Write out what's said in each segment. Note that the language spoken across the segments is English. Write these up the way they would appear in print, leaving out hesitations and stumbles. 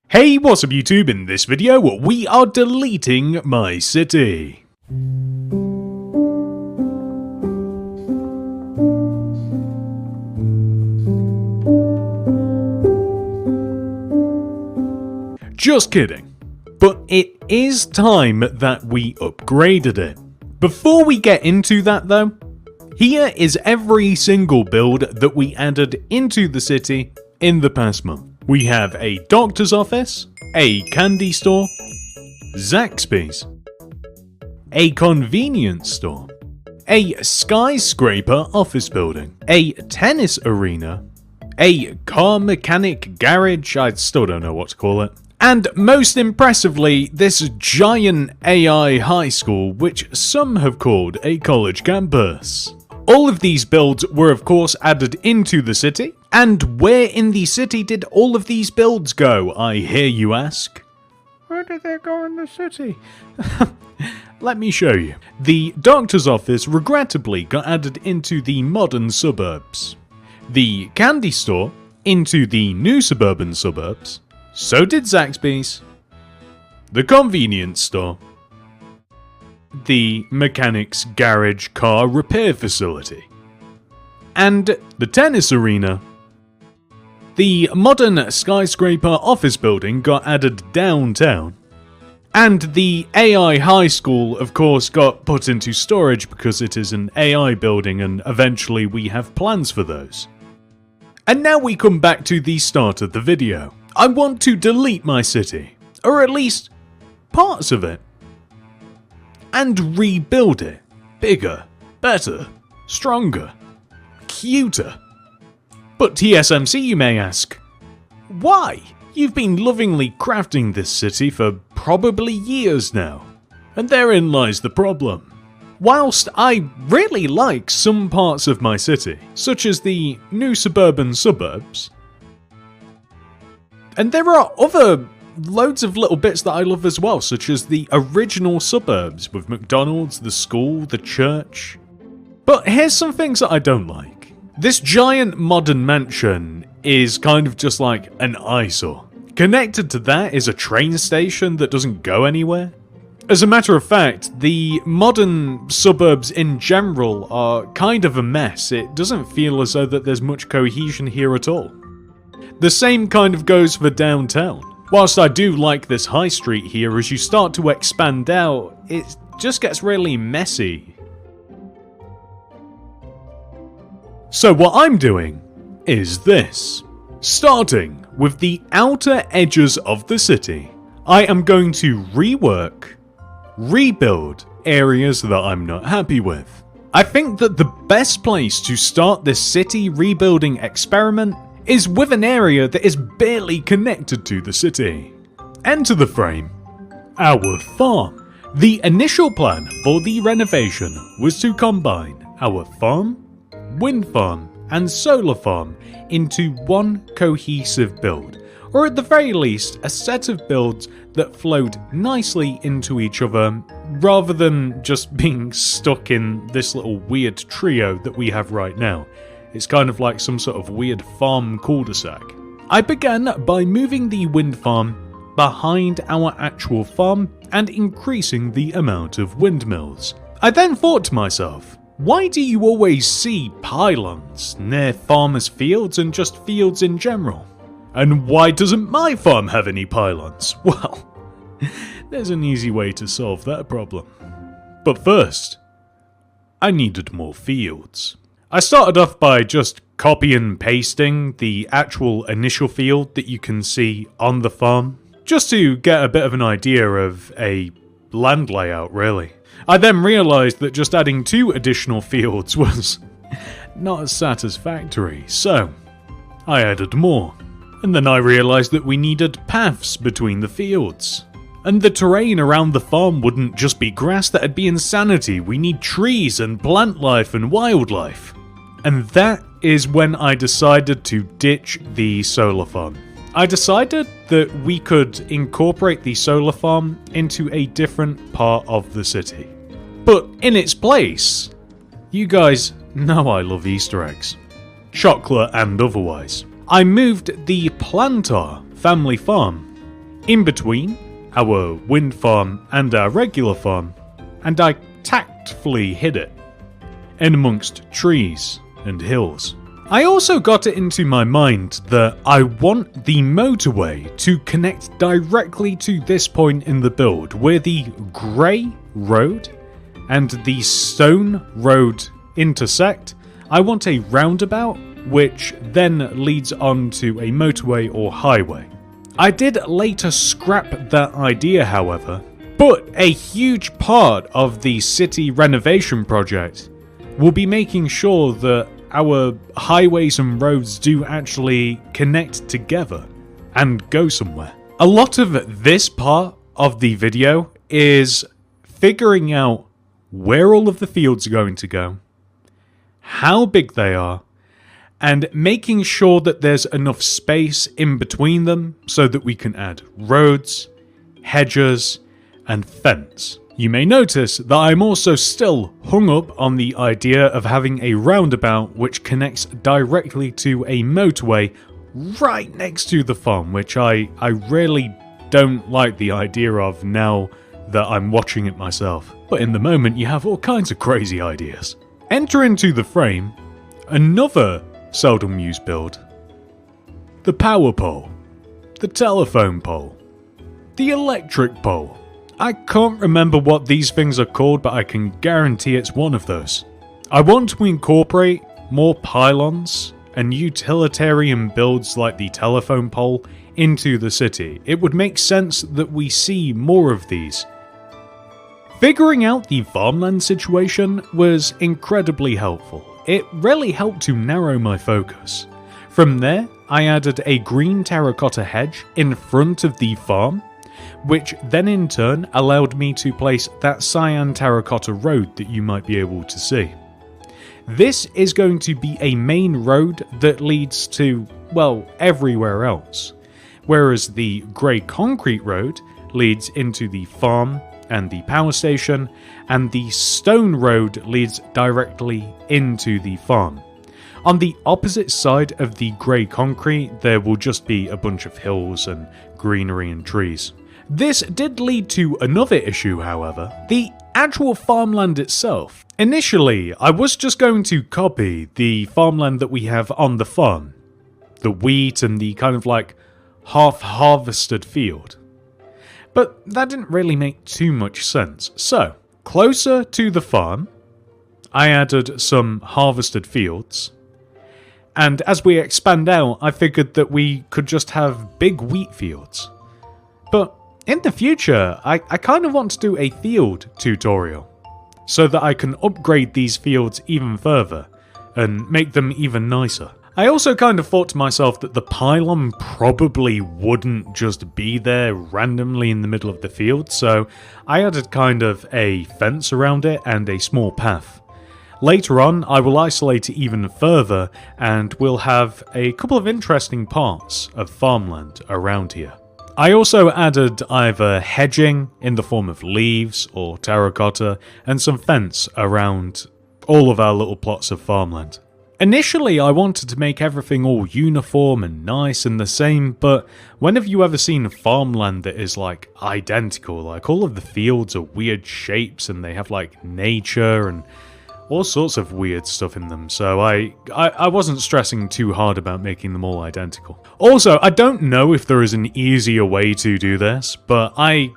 Hey, what's up YouTube? In this video, we are deleting my city. Just kidding. But it is time that we upgraded it. Before we get into that though, here is every single build that we added into the city in the past month. We have a doctor's office, a candy store, Zaxby's, a convenience store, a skyscraper office building, a tennis arena, a car mechanic garage, I still don't know what to call it, and most impressively, this giant AI high school, which some have called a college campus. All of these builds were of course added into the city, and where in the city did all of these builds go, I hear you ask? Where did they go in the city? Let me show you. The doctor's office regrettably got added into the modern suburbs. The candy store into the new suburban suburbs. So did Zaxby's. The convenience store. The mechanic's garage car repair facility. And the tennis arena. The modern skyscraper office building got added downtown. And the AI high school, of course, got put into storage because it is an AI building and eventually we have plans for those. And now we come back to the start of the video. I want to delete my city, or at least parts of it, and rebuild it. Bigger, better, stronger, cuter. But TSMC, you may ask, why? You've been lovingly crafting this city for probably years now. And therein lies the problem. Whilst I really like some parts of my city, such as the new suburban suburbs, and there are other loads of little bits that I love as well, such as the original suburbs with McDonald's, the school, the church. But here's some things that I don't like. This giant modern mansion is kind of just like an eyesore. Connected to that is a train station that doesn't go anywhere. As a matter of fact, the modern suburbs in general are kind of a mess. It doesn't feel as though that there's much cohesion here at all. The same kind of goes for downtown. Whilst I do like this high street here, as you start to expand out, it just gets really messy. So what I'm doing is this. Starting with the outer edges of the city, I am going to rework, rebuild areas that I'm not happy with. I think that the best place to start this city rebuilding experiment is with an area that is barely connected to the city. Enter the frame, our farm. The initial plan for the renovation was to combine our farm, wind farm, and solar farm into one cohesive build, or at the very least a set of builds that flowed nicely into each other, rather than just being stuck in this little weird trio that we have right now. It's kind of like some sort of weird farm cul-de-sac. I began by moving the wind farm behind our actual farm and increasing the amount of windmills. I then thought to myself, why do you always see pylons near farmers' fields and just fields in general? And why doesn't my farm have any pylons? Well, there's an easy way to solve that problem. But first, I needed more fields. I started off by just copy and pasting the actual initial field that you can see on the farm, just to get a bit of an idea of a land layout really. I then realised that just adding 2 additional fields was not as satisfactory, so I added more. And then I realised that we needed paths between the fields. And the terrain around the farm wouldn't just be grass, that'd be insanity. We need trees and plant life and wildlife. And that is when I decided to ditch the solar farm. I decided that we could incorporate the solar farm into a different part of the city. But in its place, you guys know I love Easter eggs. Chocolate and otherwise. I moved the Plantar family farm in between our wind farm and our regular farm, and I tactfully hid it in amongst trees and hills. I also got it into my mind that I want the motorway to connect directly to this point in the build, where the grey road and the stone road intersect. I want a roundabout which then leads on to a motorway or highway. I did later scrap that idea, however, but a huge part of the city renovation project will be making sure that our highways and roads do actually connect together and go somewhere. A lot of this part of the video is figuring out where all of the fields are going to go, how big they are, and making sure that there's enough space in between them so that we can add roads, hedges, and fence. You may notice that I'm also still hung up on the idea of having a roundabout which connects directly to a motorway right next to the farm, which I really don't like the idea of now that I'm watching it myself. But in the moment you have all kinds of crazy ideas. Enter into the frame another seldom used build: the power pole, the telephone pole, the electric pole. I can't remember what these things are called, but I can guarantee it's one of those. I want to incorporate more pylons and utilitarian builds like the telephone pole into the city. It would make sense that we see more of these. Figuring out the farmland situation was incredibly helpful. It really helped to narrow my focus. From there, I added a green terracotta hedge in front of the farm, which then in turn allowed me to place that cyan terracotta road that you might be able to see. This is going to be a main road that leads to, well, everywhere else, whereas the grey concrete road leads into the farm and the power station, and the stone road leads directly into the farm. On the opposite side of the grey concrete, there will just be a bunch of hills and greenery and trees. This did lead to another issue, however: the actual farmland itself. Initially, I was just going to copy the farmland that we have on the farm, the wheat and the kind of like half-harvested field. But that didn't really make too much sense. So, closer to the farm, I added some harvested fields. And as we expand out, I figured that we could just have big wheat fields. But in the future, I kind of want to do a field tutorial, so that I can upgrade these fields even further, and make them even nicer. I also kind of thought to myself that the pylon probably wouldn't just be there randomly in the middle of the field, so I added kind of a fence around it and a small path. Later on, I will isolate it even further, and we'll have a couple of interesting parts of farmland around here. I also added either hedging in the form of leaves or terracotta, and some fence around all of our little plots of farmland. Initially, I wanted to make everything all uniform and nice and the same, but when have you ever seen farmland that is like identical? Like all of the fields are weird shapes and they have like nature and all sorts of weird stuff in them, so I wasn't stressing too hard about making them all identical. Also, I don't know if there is an easier way to do this, but I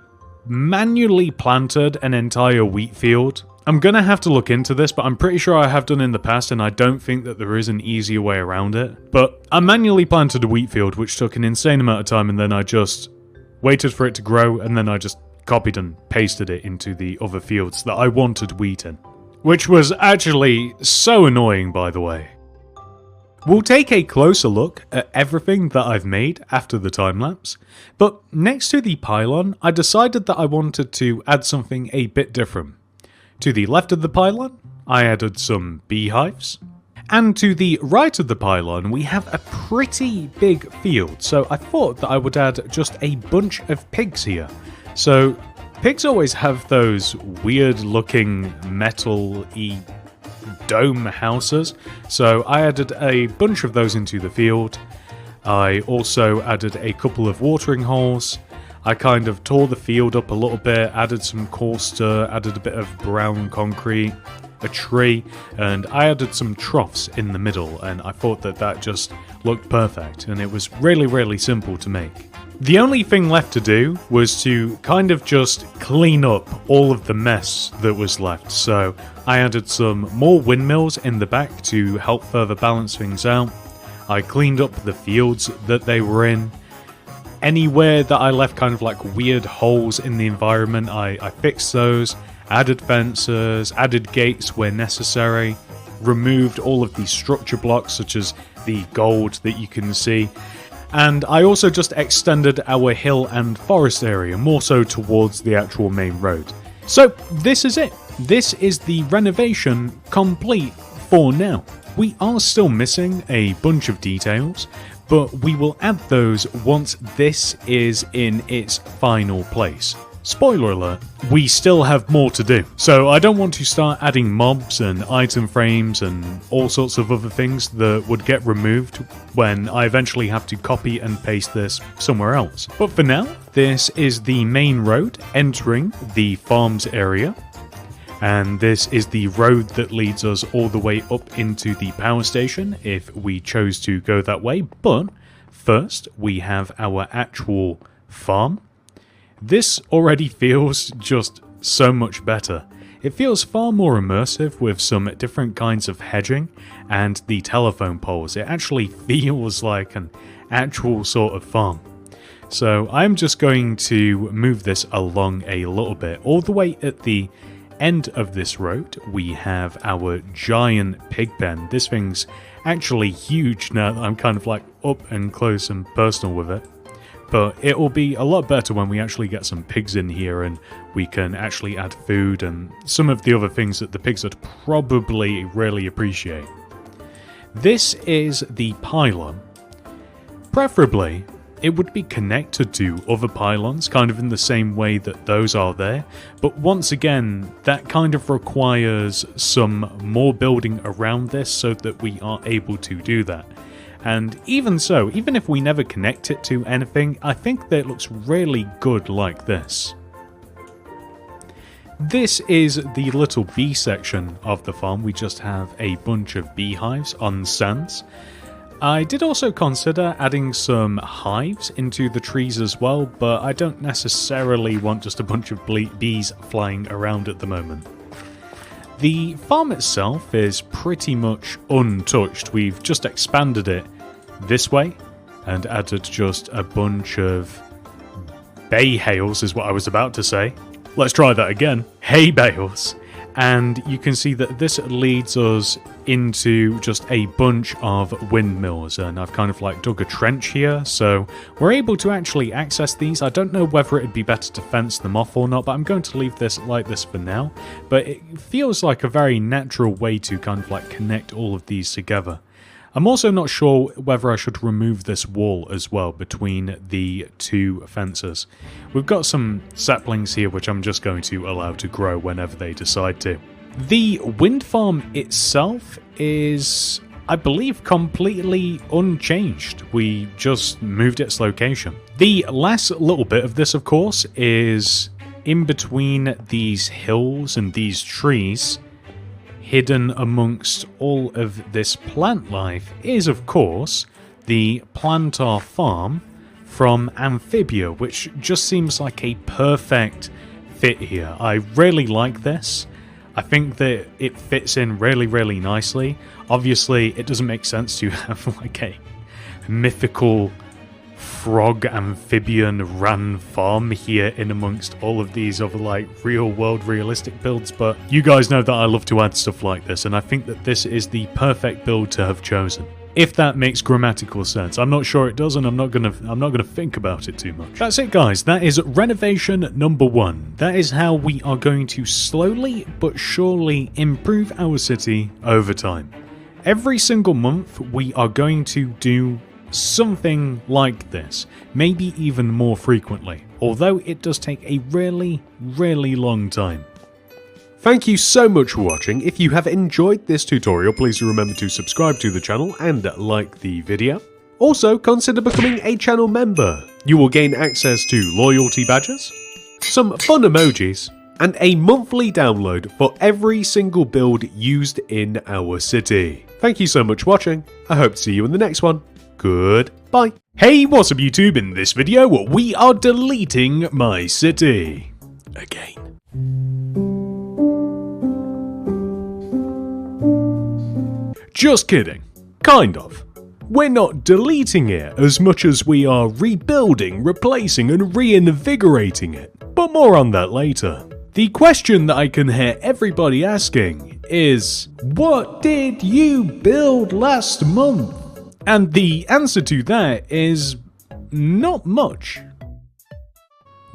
manually planted an entire wheat field. I'm gonna have to look into this, but I'm pretty sure I have done in the past, and I don't think that there is an easier way around it. But I manually planted a wheat field, which took an insane amount of time, and then I just waited for it to grow, and then I just copied and pasted it into the other fields that I wanted wheat in. Which was actually so annoying, by the way. We'll take a closer look at everything that I've made after the time-lapse, but next to the pylon, I decided that I wanted to add something a bit different. To the left of the pylon, I added some beehives, and to the right of the pylon, we have a pretty big field, so I thought that I would add just a bunch of pigs here. So, pigs always have those weird-looking metal-y dome houses, so I added a bunch of those into the field. I also added a couple of watering holes. I kind of tore the field up a little bit, added some coarse dirt, added a bit of brown concrete, a tree, and I added some troughs in the middle, and I thought that that just looked perfect, and it was really, really simple to make. The only thing left to do was to kind of just clean up all of the mess that was left. So I added some more windmills in the back to help further balance things out. I cleaned up the fields that they were in. Anywhere that I left kind of like weird holes in the environment, I fixed those, added fences, added gates where necessary, removed all of these structure blocks such as the gold that you can see. And I also just extended our hill and forest area more so towards the actual main road. So this is it. This is the renovation complete for now. We are still missing a bunch of details, but we will add those once this is in its final place. Spoiler alert, we still have more to do. So I don't want to start adding mobs and item frames and all sorts of other things that would get removed when I eventually have to copy and paste this somewhere else. But for now, this is the main road entering the farms area. And this is the road that leads us all the way up into the power station if we chose to go that way. But first, we have our actual farm. This already feels just so much better. It feels far more immersive with some different kinds of hedging and the telephone poles. It actually feels like an actual sort of farm. So I'm just going to move this along a little bit. All the way at the end of this road, we have our giant pig pen. This thing's actually huge now that I'm kind of like up and close and personal with it. But it will be a lot better when we actually get some pigs in here and we can actually add food and some of the other things that the pigs would probably really appreciate. This is the pylon. Preferably, it would be connected to other pylons, kind of in the same way that those are there. But once again, that kind of requires some more building around this so that we are able to do that. And even so, even if we never connect it to anything, I think that it looks really good like this. This is the little bee section of the farm. We just have a bunch of beehives on stands. I did also consider adding some hives into the trees as well, but I don't necessarily want just a bunch of bees flying around at the moment. The farm itself is pretty much untouched. We've just expanded it this way and added just a bunch of bay bales is what I was about to say. Let's try that again. Hay bales. And you can see that this leads us into just a bunch of windmills, and I've kind of like dug a trench here, so we're able to actually access these. I don't know whether it'd be better to fence them off or not, but I'm going to leave this like this for now. But it feels like a very natural way to kind of like connect all of these together. I'm also not sure whether I should remove this wall as well between the two fences. We've got some saplings here which I'm just going to allow to grow whenever they decide to. The wind farm itself is, I believe, completely unchanged. We just moved its location. The last little bit of this, of course, is in between these hills and these trees. Hidden amongst all of this plant life is, of course, the plantar farm from Amphibia, which just seems like a perfect fit here. I really like this. I think that it fits in really, really nicely. Obviously, it doesn't make sense to have like a mythical frog amphibian ran farm here in amongst all of these other like real world realistic builds, but you guys know that I love to add stuff like this, and I think that this is the perfect build to have chosen. If that makes grammatical sense. I'm not sure it does, and I'm not gonna think about it too much. That's it, guys. That is renovation number 1. That is how we are going to slowly but surely improve our city over time. Every single month we are going to do something like this, maybe even more frequently, although it does take a really, really long time. Thank you so much for watching. If you have enjoyed this tutorial, please remember to subscribe to the channel and like the video. Also, consider becoming a channel member. You will gain access to loyalty badges, some fun emojis, and a monthly download for every single build used in our city. Thank you so much for watching. I hope to see you in the next one. Goodbye. Hey, what's up YouTube? In this video, we are deleting my city. Again. Just kidding. Kind of. We're not deleting it as much as we are rebuilding, replacing and reinvigorating it. But more on that later. The question that I can hear everybody asking is, what did you build last month? And the answer to that is not much.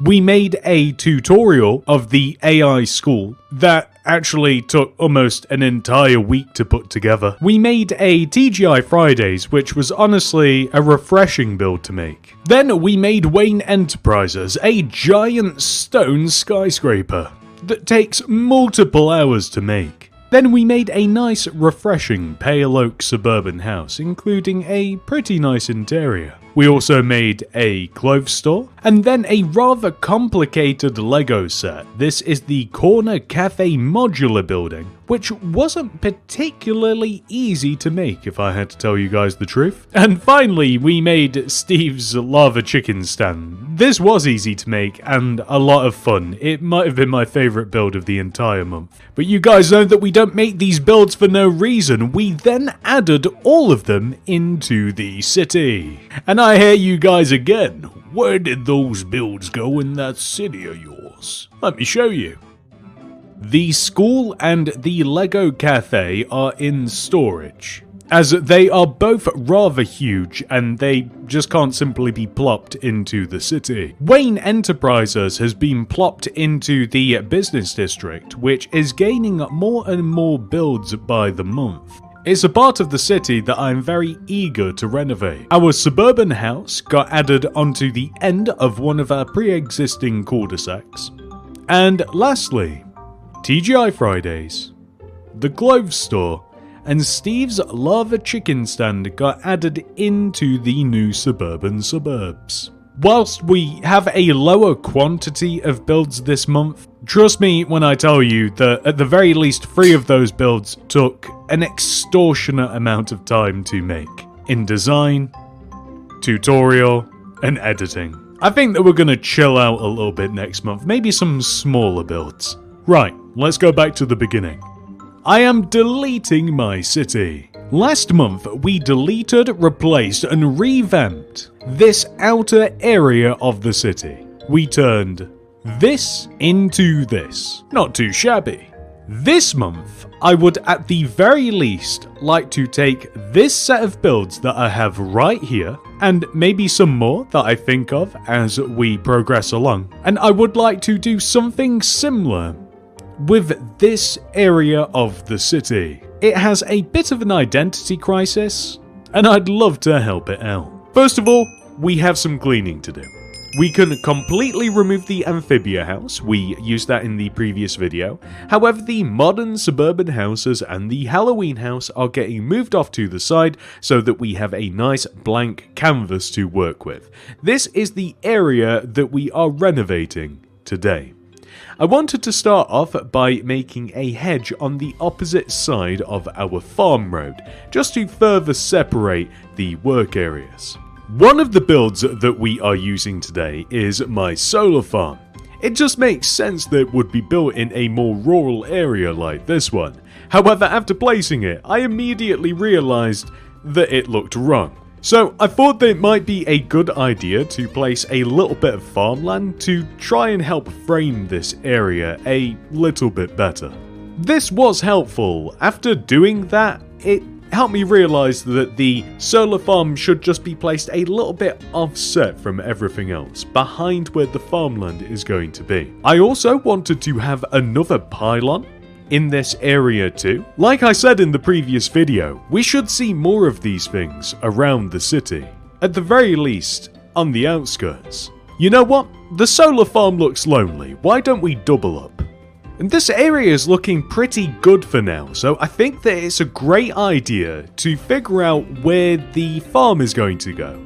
We made a tutorial of the AI school that actually took almost an entire week to put together. We made a TGI Fridays, which was honestly a refreshing build to make. Then we made Wayne Enterprises, a giant stone skyscraper that takes multiple hours to make. Then we made a nice, refreshing pale oak suburban house, including a pretty nice interior. We also made a clothes store, and then a rather complicated Lego set. This is the Corner Cafe modular building, which wasn't particularly easy to make, if I had to tell you guys the truth. And finally, we made Steve's lava chicken stand. This was easy to make and a lot of fun. It might have been my favourite build of the entire month. But you guys know that we don't make these builds for no reason. We then added all of them into the city. And I hear you guys again. Where did those builds go in that city of yours? Let me show you. The school and the Lego cafe are in storage, as they are both rather huge and they just can't simply be plopped into the city. Wayne Enterprises has been plopped into the business district, which is gaining more and more builds by the month. It's a part of the city that I'm very eager to renovate. Our suburban house got added onto the end of one of our pre-existing cul-de-sacs. And lastly, TGI Fridays, the clothes store, and Steve's lava chicken stand got added into the new suburban suburbs. Whilst we have a lower quantity of builds this month, trust me when I tell you that at the very least 3 of those builds took an extortionate amount of time to make. In design, tutorial, and editing. I think that we're going to chill out a little bit next month, maybe some smaller builds. Right, let's go back to the beginning. I am deleting my city. Last month, we deleted, replaced, and revamped this outer area of the city. We turned this into this. Not too shabby. This month, I would at the very least like to take this set of builds that I have right here, and maybe some more that I think of as we progress along, and I would like to do something similar with this area of the city. It has a bit of an identity crisis, and I'd love to help it out. First of all, we have some cleaning to do. We can completely remove the amphibia house, we used that in the previous video. However, the modern suburban houses and the Halloween house are getting moved off to the side so that we have a nice blank canvas to work with. This is the area that we are renovating today. I wanted to start off by making a hedge on the opposite side of our farm road, just to further separate the work areas. One of the builds that we are using today is my solar farm. It just makes sense that it would be built in a more rural area like this one. However, after placing it, I immediately realized that it looked wrong. So I thought that it might be a good idea to place a little bit of farmland to try and help frame this area a little bit better. This was helpful. After doing that, it helped me realize that the solar farm should just be placed a little bit offset from everything else, behind where the farmland is going to be. I also wanted to have another pylon in this area too. Like I said in the previous video, we should see more of these things around the city. At the very least, on the outskirts. You know what? The solar farm looks lonely. Why don't we double up? And this area is looking pretty good for now, so I think that it's a great idea to figure out where the farm is going to go.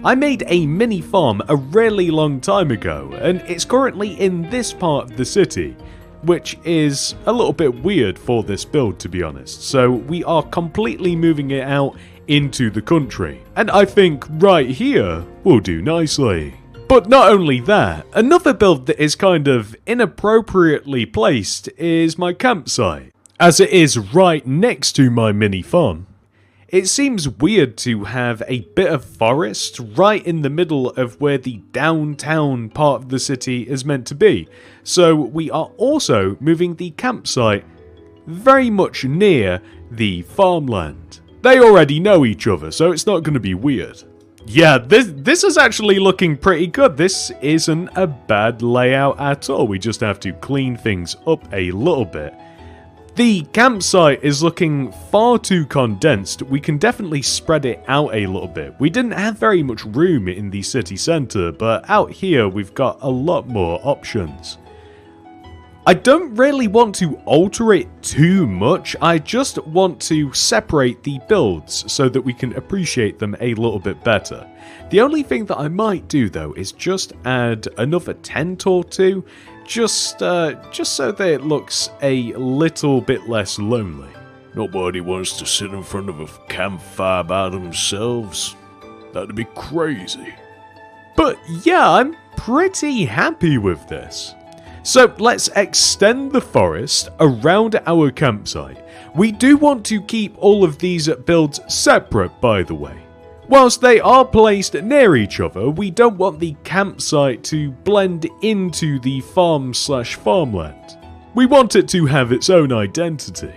I made a mini farm a really long time ago, and it's currently in this part of the city, which is a little bit weird for this build, to be honest. So we are completely moving it out into the country, and I think right here will do nicely. But not only that, another build that is kind of inappropriately placed is my campsite. As it is right next to my mini farm, it seems weird to have a bit of forest right in the middle of where the downtown part of the city is meant to be. So we are also moving the campsite very much near the farmland. They already know each other, so it's not going to be weird. Yeah, this is actually looking pretty good. This isn't a bad layout at all. We just have to clean things up a little bit. The campsite is looking far too condensed. We can definitely spread it out a little bit. We didn't have very much room in the city centre, but out here we've got a lot more options. I don't really want to alter it too much, I just want to separate the builds so that we can appreciate them a little bit better. The only thing that I might do though is just add another tent or two, just so that it looks a little bit less lonely. Nobody wants to sit in front of a campfire by themselves. That'd be crazy. But yeah, I'm pretty happy with this. So let's extend the forest around our campsite. We do want to keep all of these builds separate, by the way. Whilst they are placed near each other, we don't want the campsite to blend into the farm/farmland. We want it to have its own identity.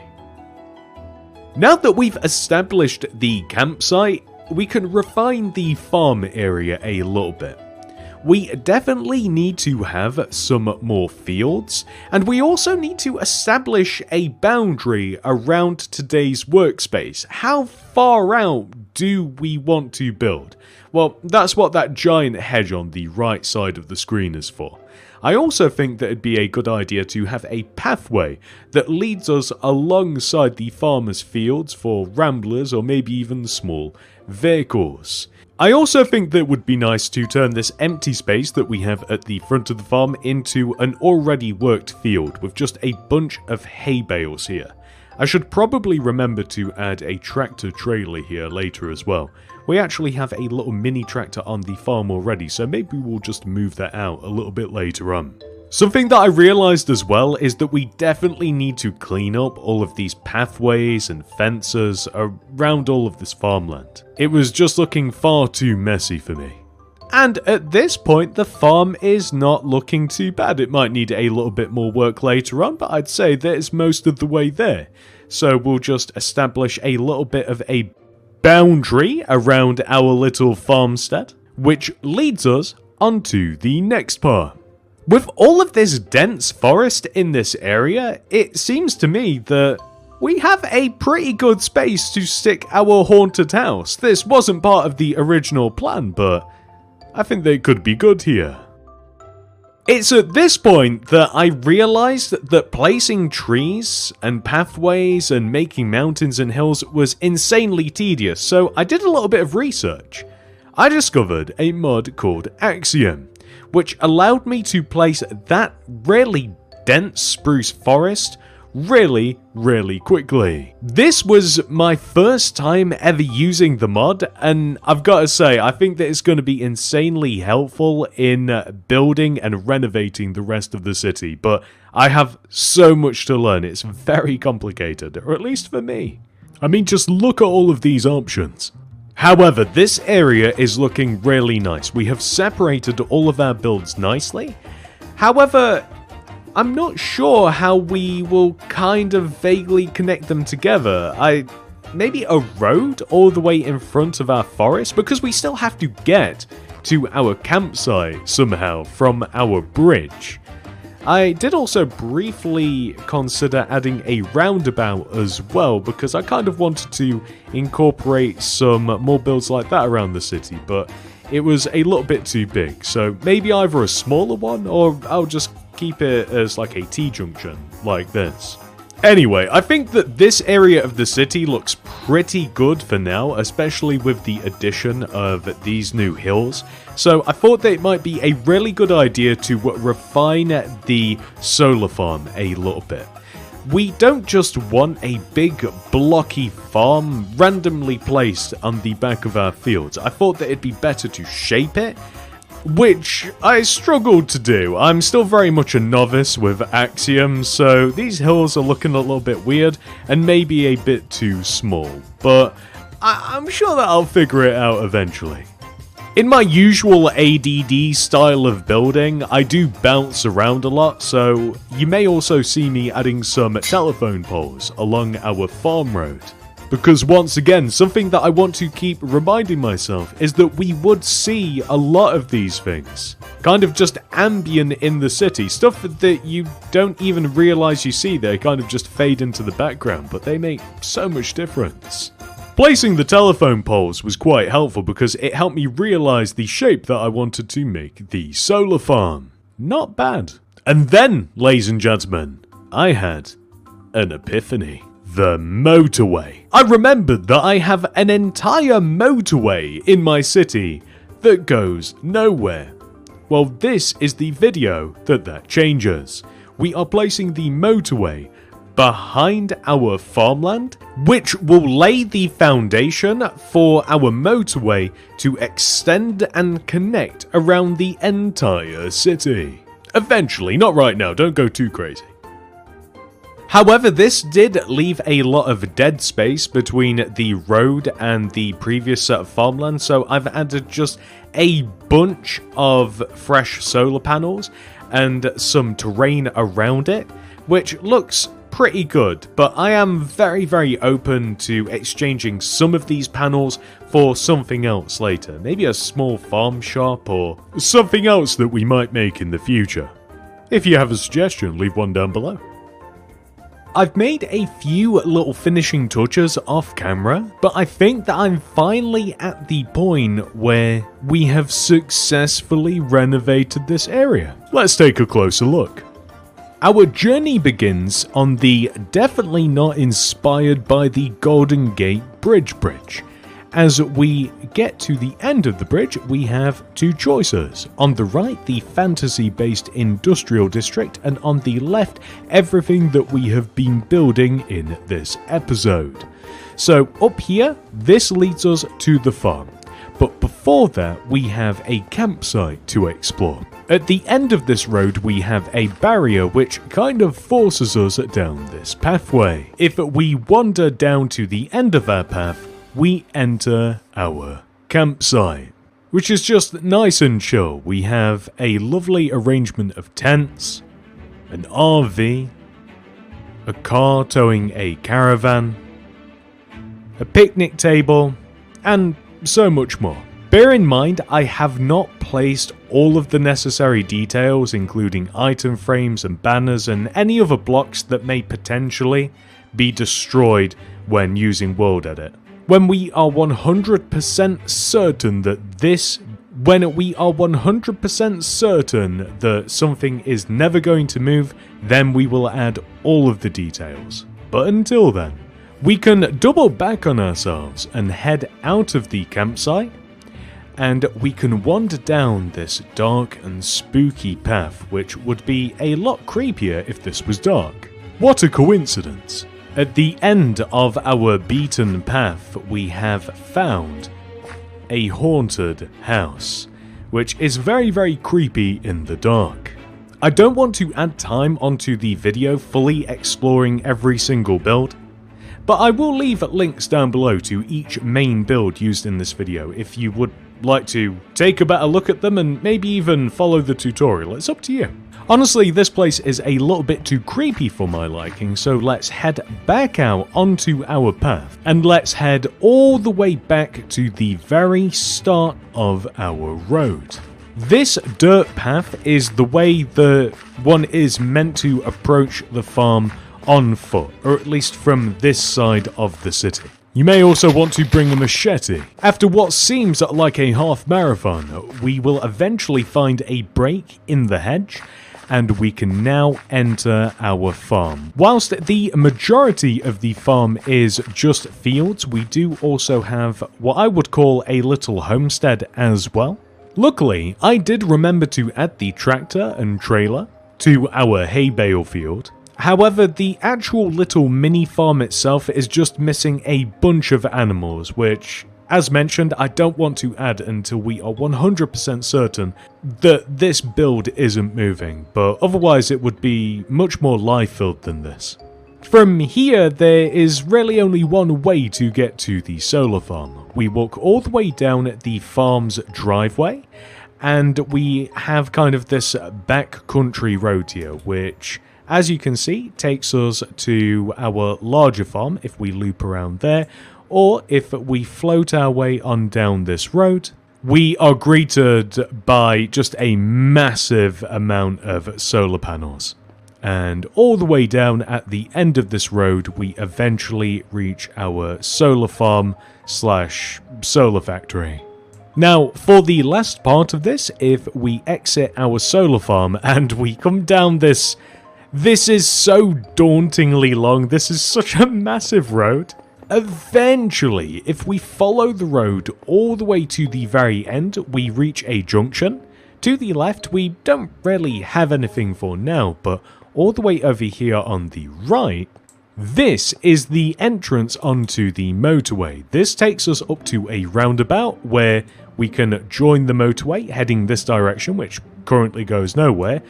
Now that we've established the campsite, we can refine the farm area a little bit. We definitely need to have some more fields, and we also need to establish a boundary around today's workspace. How far out do we want to build? Well, that's what that giant hedge on the right side of the screen is for. I also think that it'd be a good idea to have a pathway that leads us alongside the farmers' fields for ramblers or maybe even small vehicles. I also think that it would be nice to turn this empty space that we have at the front of the farm into an already worked field with just a bunch of hay bales here. I should probably remember to add a tractor trailer here later as well. We actually have a little mini tractor on the farm already, so maybe we'll just move that out a little bit later on. Something that I realised as well is that we definitely need to clean up all of these pathways and fences around all of this farmland. It was just looking far too messy for me. And at this point, the farm is not looking too bad. It might need a little bit more work later on, but I'd say that it's most of the way there. So we'll just establish a little bit of a boundary around our little farmstead, which leads us onto the next part. With all of this dense forest in this area, it seems to me that we have a pretty good space to stick our haunted house. This wasn't part of the original plan, but I think they could be good here. It's at this point that I realised that placing trees and pathways and making mountains and hills was insanely tedious, so I did a little bit of research. I discovered a mod called Axiom, which allowed me to place that really dense spruce forest really quickly. This was my first time ever using the mod, and I've got to say, I think that it's going to be insanely helpful in building and renovating the rest of the city, but I have so much to learn. It's very complicated, or at least for me. I mean, just look at all of these options. However, this area is looking really nice. We have separated all of our builds nicely. However, I'm not sure how we will kind of vaguely connect them together. Maybe a road all the way in front of our forest, because we still have to get to our campsite somehow from our bridge. I did also briefly consider adding a roundabout as well, because I kind of wanted to incorporate some more builds like that around the city, but it was a little bit too big, so maybe either a smaller one, or I'll just keep it as like a T-junction, like this. Anyway, I think that this area of the city looks pretty good for now, especially with the addition of these new hills. So I thought that it might be a really good idea to refine the solar farm a little bit. We don't just want a big blocky farm randomly placed on the back of our fields. I thought that it'd be better to shape it, which I struggled to do. I'm still very much a novice with Axiom, so these hills are looking a little bit weird and maybe a bit too small, but I'm sure that I'll figure it out eventually. In my usual ADD style of building, I do bounce around a lot, so you may also see me adding some telephone poles along our farm road. Because once again, something that I want to keep reminding myself is that we would see a lot of these things. Kind of just ambient in the city, stuff that you don't even realize you see, they kind of just fade into the background, but they make so much difference. Placing the telephone poles was quite helpful because it helped me realize the shape that I wanted to make the solar farm. Not bad. And then, ladies and gentlemen, I had an epiphany. The motorway. I remembered that I have an entire motorway in my city that goes nowhere. Well, this is the video that changes. We are placing the motorway behind our farmland, which will lay the foundation for our motorway to extend and connect around the entire city. Eventually, not right now, don't go too crazy. However, this did leave a lot of dead space between the road and the previous set of farmland, so I've added just a bunch of fresh solar panels and some terrain around it, which looks pretty good, but I am very open to exchanging some of these panels for something else later. Maybe a small farm shop or something else that we might make in the future. If you have a suggestion, leave one down below. I've made a few little finishing touches off camera, but I think that I'm finally at the point where we have successfully renovated this area. Let's take a closer look. Our journey begins on the definitely not inspired by the Golden Gate Bridge. As we get to the end of the bridge, we have two choices. On the right, the fantasy-based industrial district, and on the left, everything that we have been building in this episode. So up here, this leads us to the farm. But before that, we have a campsite to explore. At the end of this road, we have a barrier which kind of forces us down this pathway. If we wander down to the end of our path, we enter our campsite, which is just nice and chill. We have a lovely arrangement of tents, an RV, a car towing a caravan, a picnic table, and so much more. Bear in mind, I have not placed all of the necessary details, including item frames and banners and any other blocks that may potentially be destroyed when using World Edit. When we are 100% certain that something is never going to move, then we will add all of the details. But until then, we can double back on ourselves and head out of the campsite, and we can wander down this dark and spooky path, which would be a lot creepier if this was dark. What a coincidence! At the end of our beaten path, we have found a haunted house, which is very creepy in the dark. I don't want to add time onto the video fully exploring every single build, but I will leave links down below to each main build used in this video if you would like to take a better look at them and maybe even follow the tutorial. It's up to you. Honestly, this place is a little bit too creepy for my liking, so let's head back out onto our path, and let's head all the way back to the very start of our road. This dirt path is the way that one is meant to approach the farm on foot, or at least from this side of the city. You may also want to bring a machete. After what seems like a half marathon, we will eventually find a break in the hedge, and we can now enter our farm. Whilst the majority of the farm is just fields, we do also have what I would call a little homestead as well. Luckily, I did remember to add the tractor and trailer to our hay bale field. However, the actual little mini farm itself is just missing a bunch of animals, which, as mentioned, I don't want to add until we are 100% certain that this build isn't moving, but otherwise it would be much more life-filled than this. From here, there is really only one way to get to the solar farm. We walk all the way down the farm's driveway, and we have kind of this backcountry road here, which, as you can see, takes us to our larger farm if we loop around there, or if we float our way on down this road, we are greeted by just a massive amount of solar panels. And all the way down at the end of this road, we eventually reach our solar farm / solar factory. Now, for the last part of this, if we exit our solar farm and we come down this is so dauntingly long, this is such a massive road. Eventually, if we follow the road all the way to the very end, we reach a junction. To the left, we don't really have anything for now, but all the way over here on the right, this is the entrance onto the motorway. This takes us up to a roundabout where we can join the motorway heading this direction, which currently goes nowhere,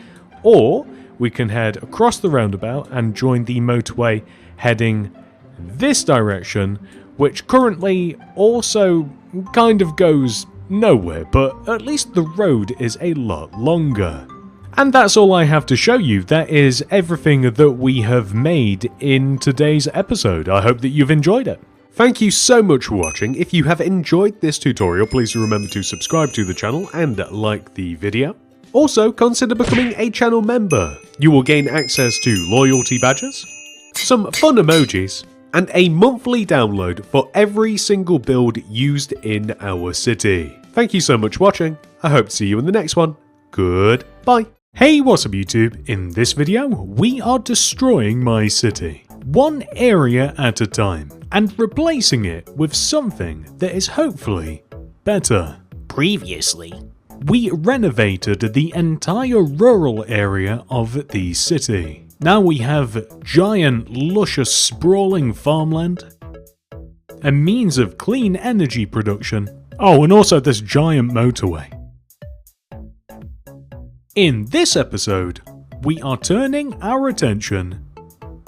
or we can head across the roundabout and join the motorway heading this direction, which currently also kind of goes nowhere, but at least the road is a lot longer. And that's all I have to show you. That is everything that we have made in today's episode. I hope that you've enjoyed it. Thank you so much for watching. If you have enjoyed this tutorial, please remember to subscribe to the channel and like the video. Also, consider becoming a channel member. You will gain access to loyalty badges, some fun emojis, and a monthly download for every single build used in our city. Thank you so much for watching. I hope to see you in the next one. Goodbye. Hey, what's up YouTube? In this video, we are destroying my city, one area at a time, and replacing it with something that is hopefully better. Previously, we renovated the entire rural area of the city. Now we have giant, luscious, sprawling farmland, a means of clean energy production, oh, and also this giant motorway. In this episode, we are turning our attention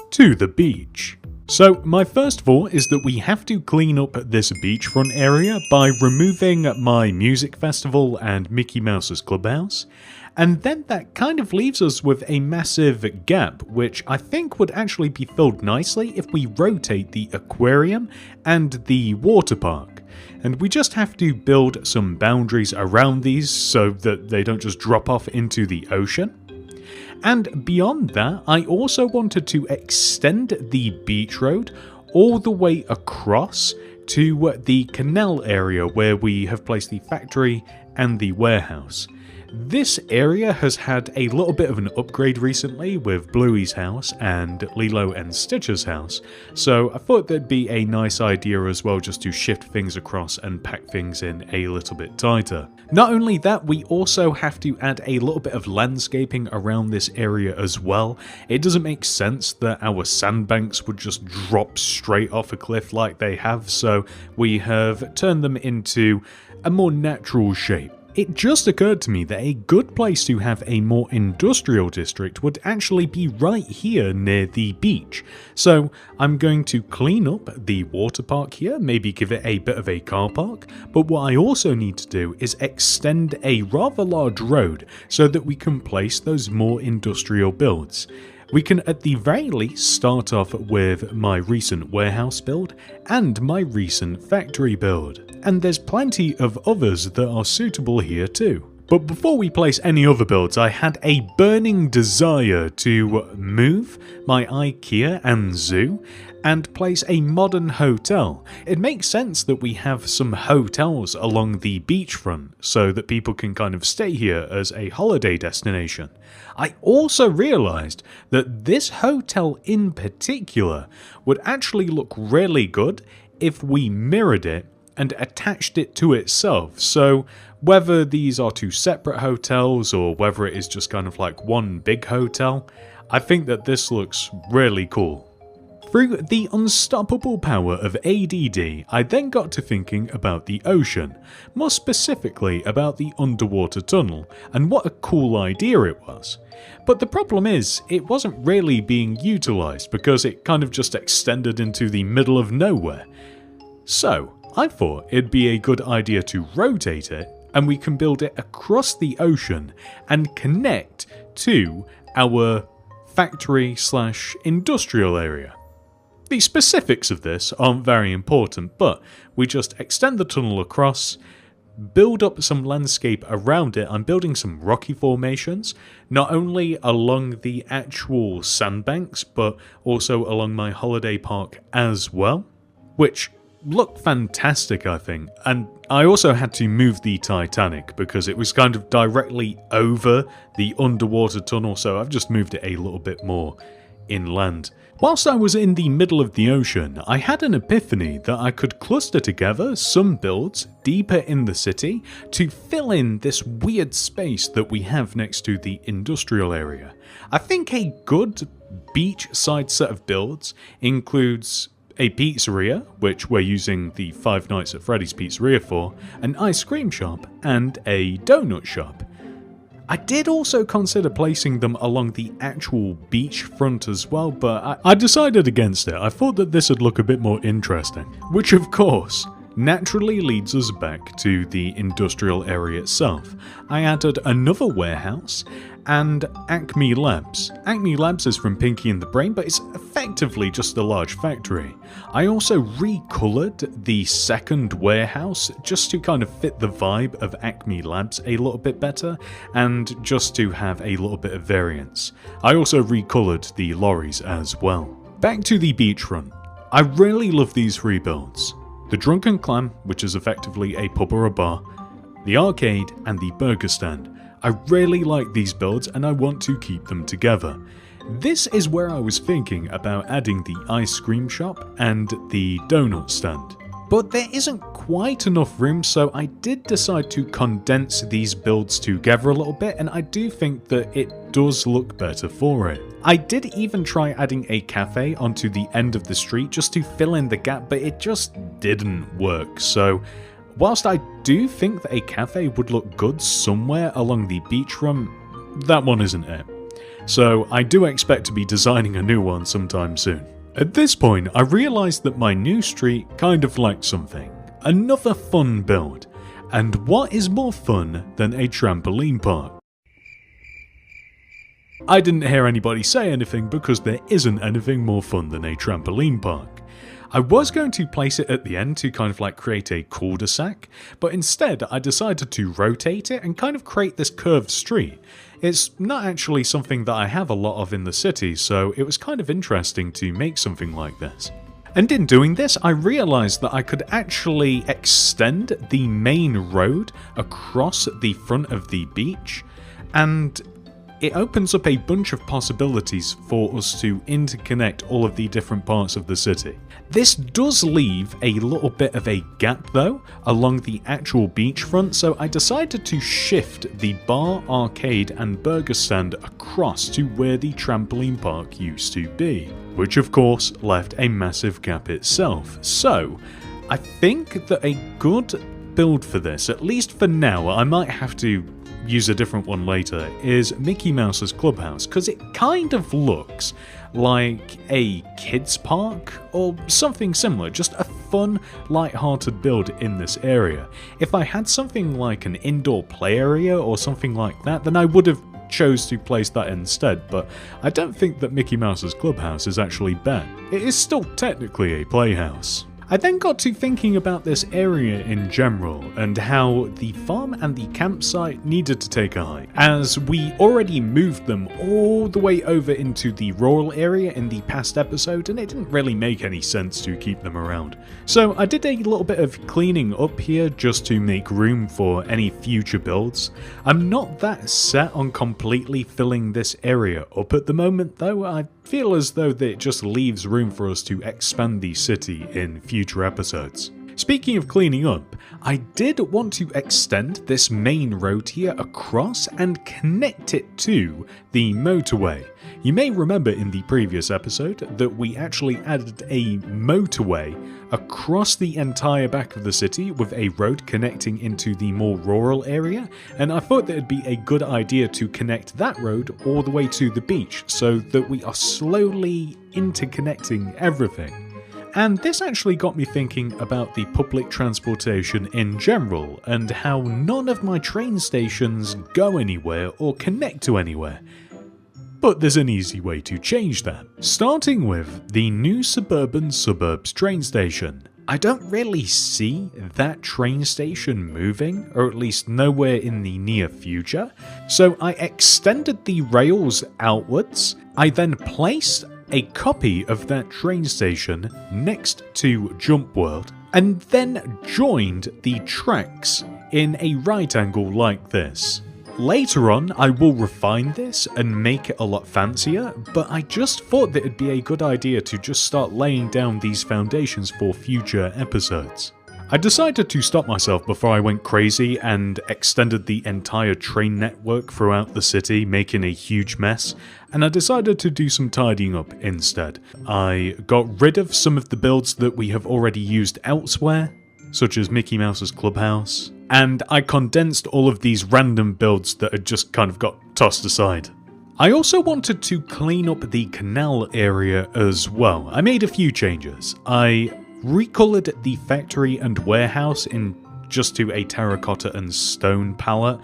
to the beach. So my first thought is that we have to clean up this beachfront area by removing my music festival and Mickey Mouse's clubhouse, and then that kind of leaves us with a massive gap, which I think would actually be filled nicely if we rotate the aquarium and the water park. And we just have to build some boundaries around these so that they don't just drop off into the ocean. And beyond that, I also wanted to extend the beach road all the way across to the canal area where we have placed the factory and the warehouse. This area has had a little bit of an upgrade recently with Bluey's house and Lilo and Stitch's house, so I thought that'd be a nice idea as well just to shift things across and pack things in a little bit tighter. Not only that, we also have to add a little bit of landscaping around this area as well. It doesn't make sense that our sandbanks would just drop straight off a cliff like they have, so we have turned them into a more natural shape. It just occurred to me that a good place to have a more industrial district would actually be right here near the beach. So I'm going to clean up the water park here, maybe give it a bit of a car park, but what I also need to do is extend a rather large road so that we can place those more industrial builds. We can at the very least start off with my recent warehouse build and my recent factory build. And there's plenty of others that are suitable here too. But before we place any other builds, I had a burning desire to move my IKEA and zoo and place a modern hotel. It makes sense that we have some hotels along the beachfront so that people can kind of stay here as a holiday destination. I also realised that this hotel in particular would actually look really good if we mirrored it and attached it to itself. So whether these are two separate hotels or whether it is just kind of like one big hotel, I think that this looks really cool. Through the unstoppable power of ADD, I then got to thinking about the ocean, more specifically about the underwater tunnel, and what a cool idea it was. But the problem is, it wasn't really being utilised because it kind of just extended into the middle of nowhere. So, I thought it'd be a good idea to rotate it, and we can build it across the ocean and connect to our factory/industrial area. The specifics of this aren't very important, but we just extend the tunnel across, build up some landscape around it. I'm building some rocky formations, not only along the actual sandbanks, but also along my holiday park as well, which look fantastic, I think. And I also had to move the Titanic because it was kind of directly over the underwater tunnel, so I've just moved it a little bit more inland. Whilst I was in the middle of the ocean, I had an epiphany that I could cluster together some builds deeper in the city to fill in this weird space that we have next to the industrial area. I think a good beachside set of builds includes a pizzeria, which we're using the Five Nights at Freddy's pizzeria for, an ice cream shop, and a donut shop. I did also consider placing them along the actual beachfront as well, but I decided against it. I thought that this would look a bit more interesting, which of course naturally leads us back to the industrial area itself. I added another warehouse and Acme Labs. Acme Labs is from Pinky and the Brain, but it's effectively just a large factory. I also recolored the second warehouse just to kind of fit the vibe of Acme Labs a little bit better and just to have a little bit of variance. I also recolored the lorries as well. Back to the beachfront. I really love these rebuilds. The Drunken Clam, which is effectively a pub or a bar, the arcade, and the burger stand. I really like these builds and I want to keep them together. This is where I was thinking about adding the ice cream shop and the donut stand. But there isn't quite enough room, so I did decide to condense these builds together a little bit, and I do think that it does look better for it. I did even try adding a cafe onto the end of the street just to fill in the gap, but it just didn't work. So whilst I do think that a cafe would look good somewhere along the beachfront, that one isn't it. So I do expect to be designing a new one sometime soon. At this point, I realised that my new street kind of lacked something. Another fun build. And what is more fun than a trampoline park? I didn't hear anybody say anything because there isn't anything more fun than a trampoline park. I was going to place it at the end to kind of like create a cul-de-sac, but instead I decided to rotate it and kind of create this curved street. It's not actually something that I have a lot of in the city, so it was kind of interesting to make something like this. And in doing this, I realised that I could actually extend the main road across the front of the beach, and it opens up a bunch of possibilities for us to interconnect all of the different parts of the city. This does leave a little bit of a gap though along the actual beachfront, so I decided to shift the bar, arcade and burger stand across to where the trampoline park used to be, which of course left a massive gap itself. So I think that a good build for this, at least for now, I might have to use a different one later, is Mickey Mouse's Clubhouse, because it kind of looks like a kids park or something similar, just a fun, light-hearted build in this area. If I had something like an indoor play area or something like that, then I would have chose to place that instead, but I don't think that Mickey Mouse's Clubhouse is actually bad. It is still technically a playhouse. I then got to thinking about this area in general and how the farm and the campsite needed to take a hike, as we already moved them all the way over into the rural area in the past episode and it didn't really make any sense to keep them around. So I did a little bit of cleaning up here just to make room for any future builds. I'm not that set on completely filling this area up at the moment though. I feel as though that it just leaves room for us to expand the city in future episodes. Speaking of cleaning up, I did want to extend this main road here across and connect it to the motorway. You may remember in the previous episode that we actually added a motorway across the entire back of the city with a road connecting into the more rural area, and I thought that it'd be a good idea to connect that road all the way to the beach so that we are slowly interconnecting everything. And this actually got me thinking about the public transportation in general and how none of my train stations go anywhere or connect to anywhere. But there's an easy way to change that. Starting with the new suburban suburbs train station. I don't really see that train station moving, or at least nowhere in the near future, so I extended the rails outwards. I then placed a copy of that train station next to Jump World, and then joined the tracks in a right angle like this. Later on, I will refine this and make it a lot fancier, but I just thought that it'd be a good idea to just start laying down these foundations for future episodes. I decided to stop myself before I went crazy and extended the entire train network throughout the city, making a huge mess, and I decided to do some tidying up instead. I got rid of some of the builds that we have already used elsewhere, such as Mickey Mouse's Clubhouse, and I condensed all of these random builds that had just kind of got tossed aside. I also wanted to clean up the canal area as well. I made a few changes. I recolored the factory and warehouse in just to a terracotta and stone palette,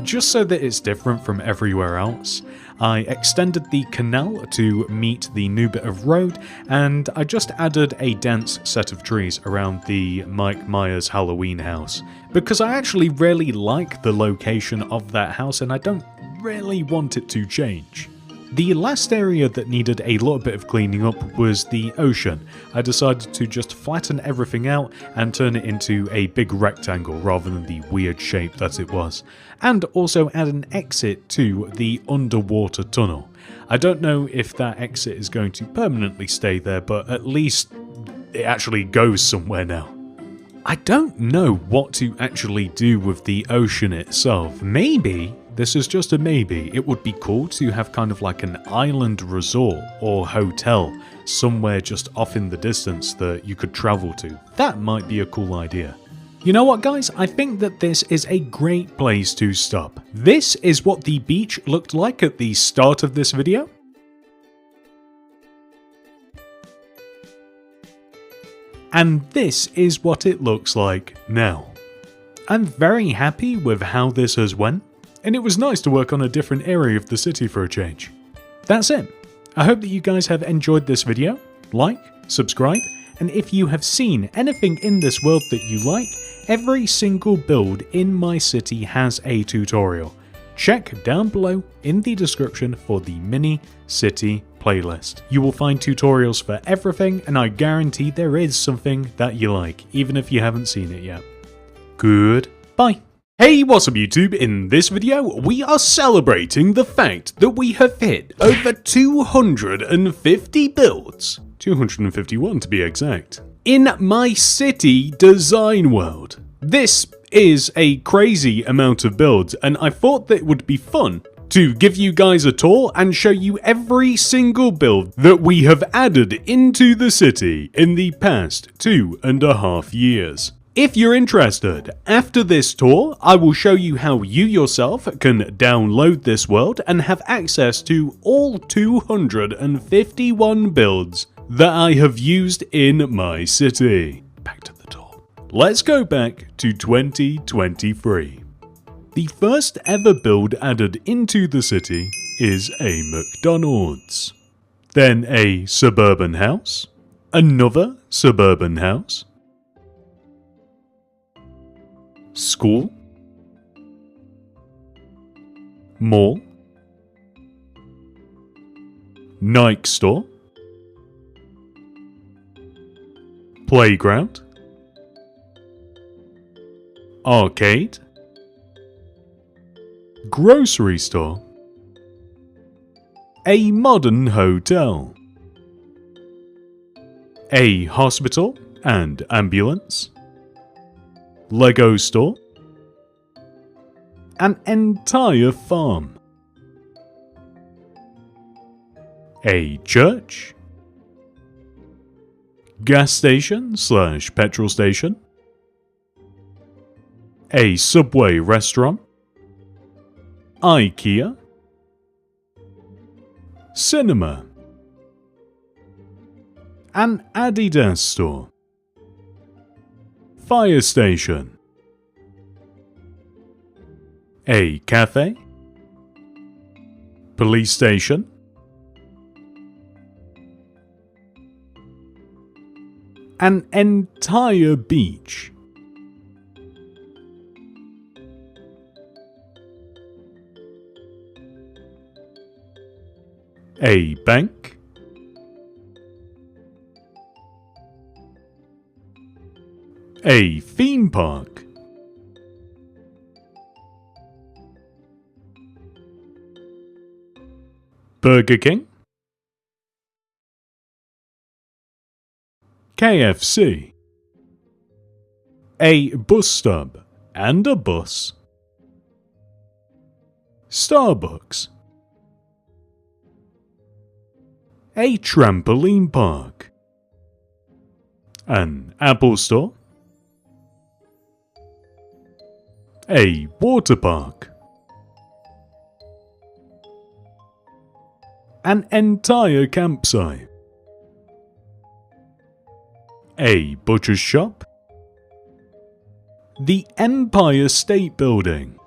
just so that it's different from everywhere else. I extended the canal to meet the new bit of road, and I just added a dense set of trees around the Mike Myers Halloween house, because I actually really like the location of that house and I don't really want it to change. The last area that needed a little bit of cleaning up was the ocean. I decided to just flatten everything out and turn it into a big rectangle rather than the weird shape that it was. And also add an exit to the underwater tunnel. I don't know if that exit is going to permanently stay there, but at least it actually goes somewhere now. I don't know what to actually do with the ocean itself. Maybe, this is just a maybe, it would be cool to have kind of like an island resort or hotel somewhere just off in the distance that you could travel to. That might be a cool idea. You know what guys, I think that this is a great place to stop. This is what the beach looked like at the start of this video. And this is what it looks like now. I'm very happy with how this has went, and it was nice to work on a different area of the city for a change. That's it. I hope that you guys have enjoyed this video. Like, subscribe, and if you have seen anything in this world that you like, every single build in my city has a tutorial. Check down below in the description for the mini city playlist. You will find tutorials for everything, and I guarantee there is something that you like, even if you haven't seen it yet. Goodbye. Hey, what's up YouTube? In this video, we are celebrating the fact that we have hit over 250 builds. 251 to be exact. In my city design world. This is a crazy amount of builds, and I thought that it would be fun to give you guys a tour and show you every single build that we have added into the city in the past 2.5 years. If you're interested, after this tour, I will show you how you yourself can download this world and have access to all 251 builds that I have used in my city. Back to the tour. Let's go back to 2023. The first ever build added into the city is a McDonald's. Then a suburban house, another suburban house, School, mall, Nike store, playground, arcade, grocery store, a modern hotel, a hospital and ambulance, Lego store, an entire farm, a church, gas station / petrol station, a Subway restaurant, IKEA, cinema, an Adidas store, fire station, a cafe, police station, an entire beach, a bank, a theme park, Burger King, KFC, a bus stop and a bus, Starbucks, a trampoline park, an Apple store, a water park, an entire campsite, a butcher's shop, the Empire State Building,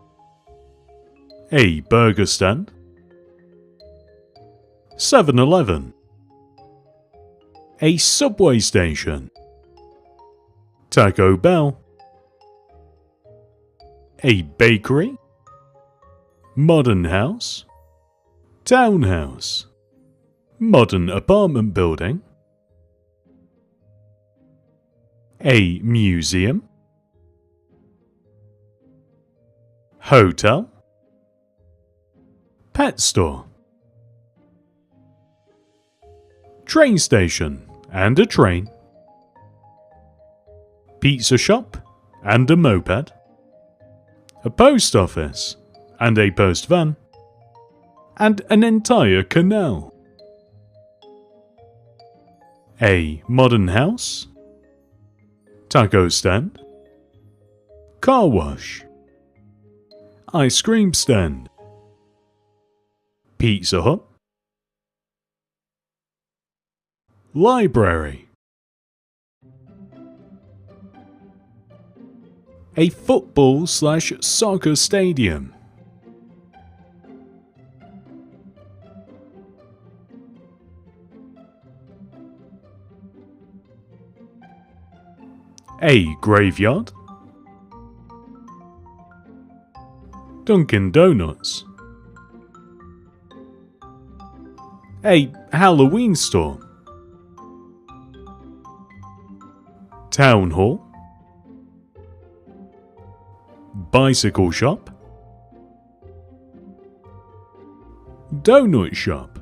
a burger stand, 7-Eleven, a subway station, Taco Bell, a bakery, modern house, townhouse, modern apartment building, a museum, hotel, pet store, train station and a train, pizza shop and a moped, a post office and a post van, and an entire canal, a modern house, taco stand, car wash, ice cream stand, Pizza Hut, library, a football / soccer stadium, a graveyard, Dunkin' Donuts, a Halloween store, town hall, bicycle shop, donut shop,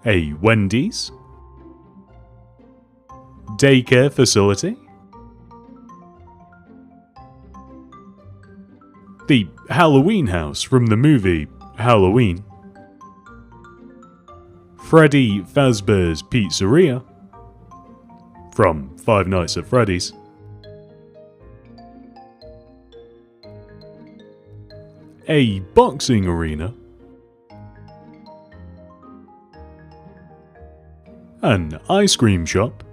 a Wendy's, daycare facility, the Halloween house from the movie Halloween, Freddy Fazbear's Pizzeria from Five Nights at Freddy's, a boxing arena, an ice cream shop,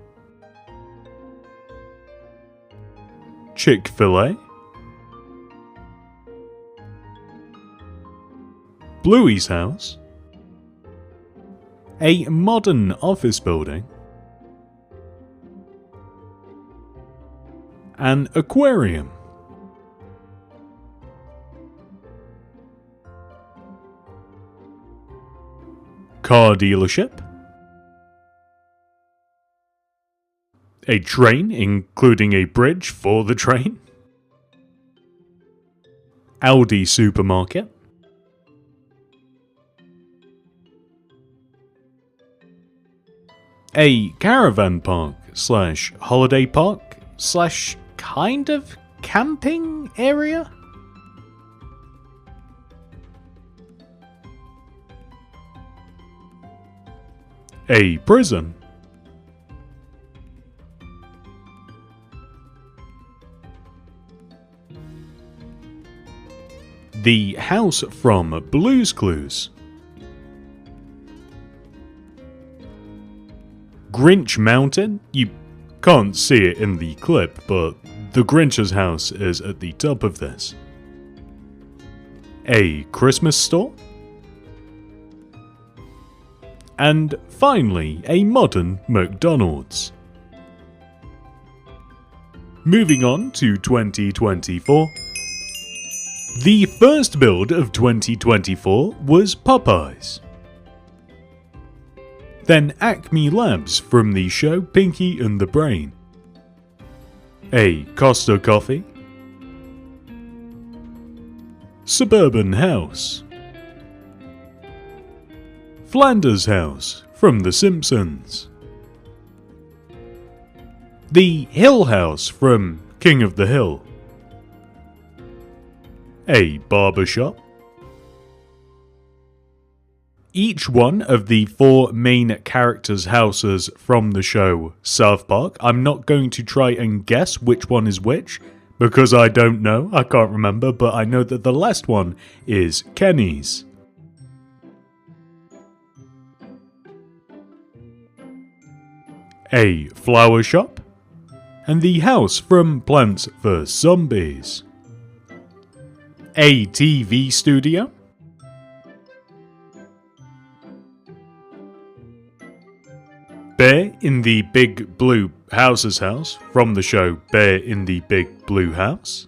Chick-fil-A, Bluey's house, a modern office building, An aquarium. Car dealership. A train, including a bridge for the train. Aldi supermarket. A caravan park / holiday park / kind of camping area. A prison. The house from Blue's Clues. Grinch Mountain. You can't see it in the clip, but the Grinch's house is at the top of this. A Christmas store. And finally, a modern McDonald's. Moving on to 2024. The first build of 2024 was Popeyes. Then Acme Labs from the show Pinky and the Brain. A Costa Coffee. Suburban House. Flanders House from The Simpsons. The Hill House from King of the Hill. A barbershop. Each one of the 4 main characters' houses from the show South Park. I'm not going to try and guess which one is which, because I don't know, I can't remember, but I know that the last one is Kenny's. A flower shop, and the house from Plants vs. Zombies. A TV studio. Bear in the Big Blue House's house from the show Bear in the Big Blue House.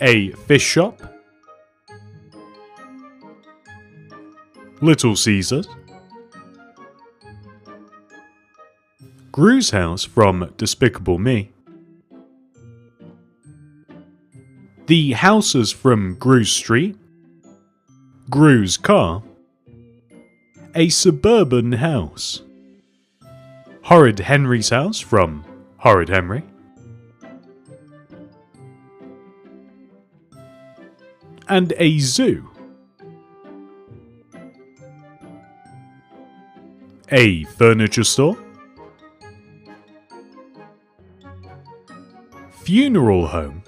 A fish shop. Little Caesars. Gru's house from Despicable Me. The houses from Gru's Street. Gru's car. A suburban house. Horrid Henry's house from Horrid Henry. And a zoo. A furniture store. Funeral home.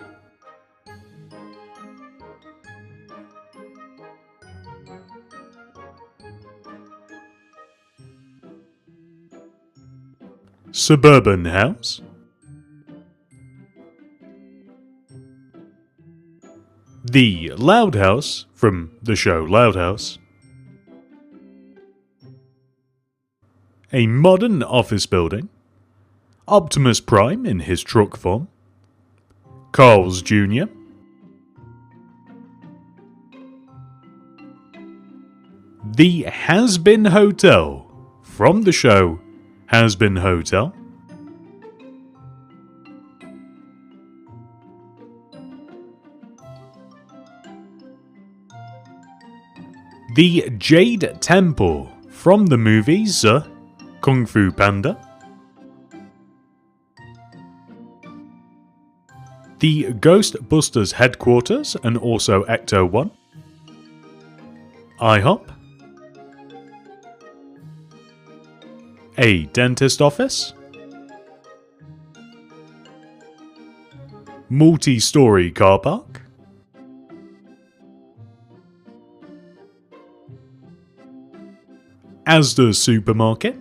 Suburban house. The Loud House from the show Loud House. A modern office building. Optimus Prime in his truck form. Carl's Jr. The Has-Been Hotel from the show Has-Been Hotel. The Jade Temple from the movies Kung Fu Panda. The Ghostbusters headquarters and also Ecto 1. IHOP. A dentist office. Multi-story car park. Asda supermarket.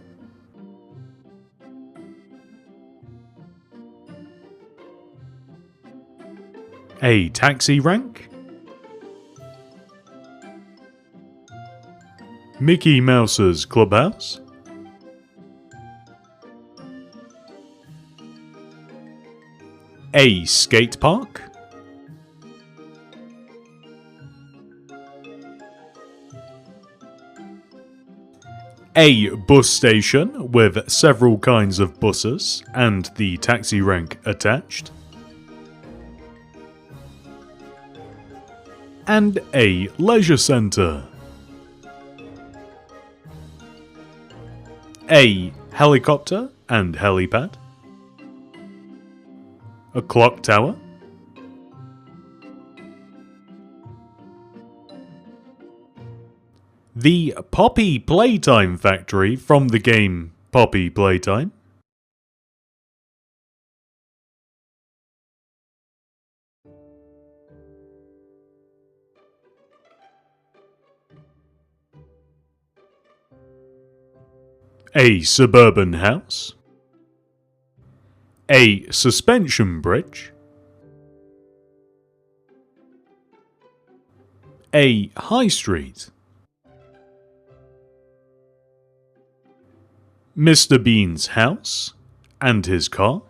A taxi rank. Mickey Mouse's clubhouse. A skate park, a bus station with several kinds of buses and the taxi rank attached, and a leisure centre. A helicopter and helipad, a clock tower, the Poppy Playtime factory from the game Poppy Playtime, a suburban house, a suspension bridge, a high street, Mr. Bean's house and his car,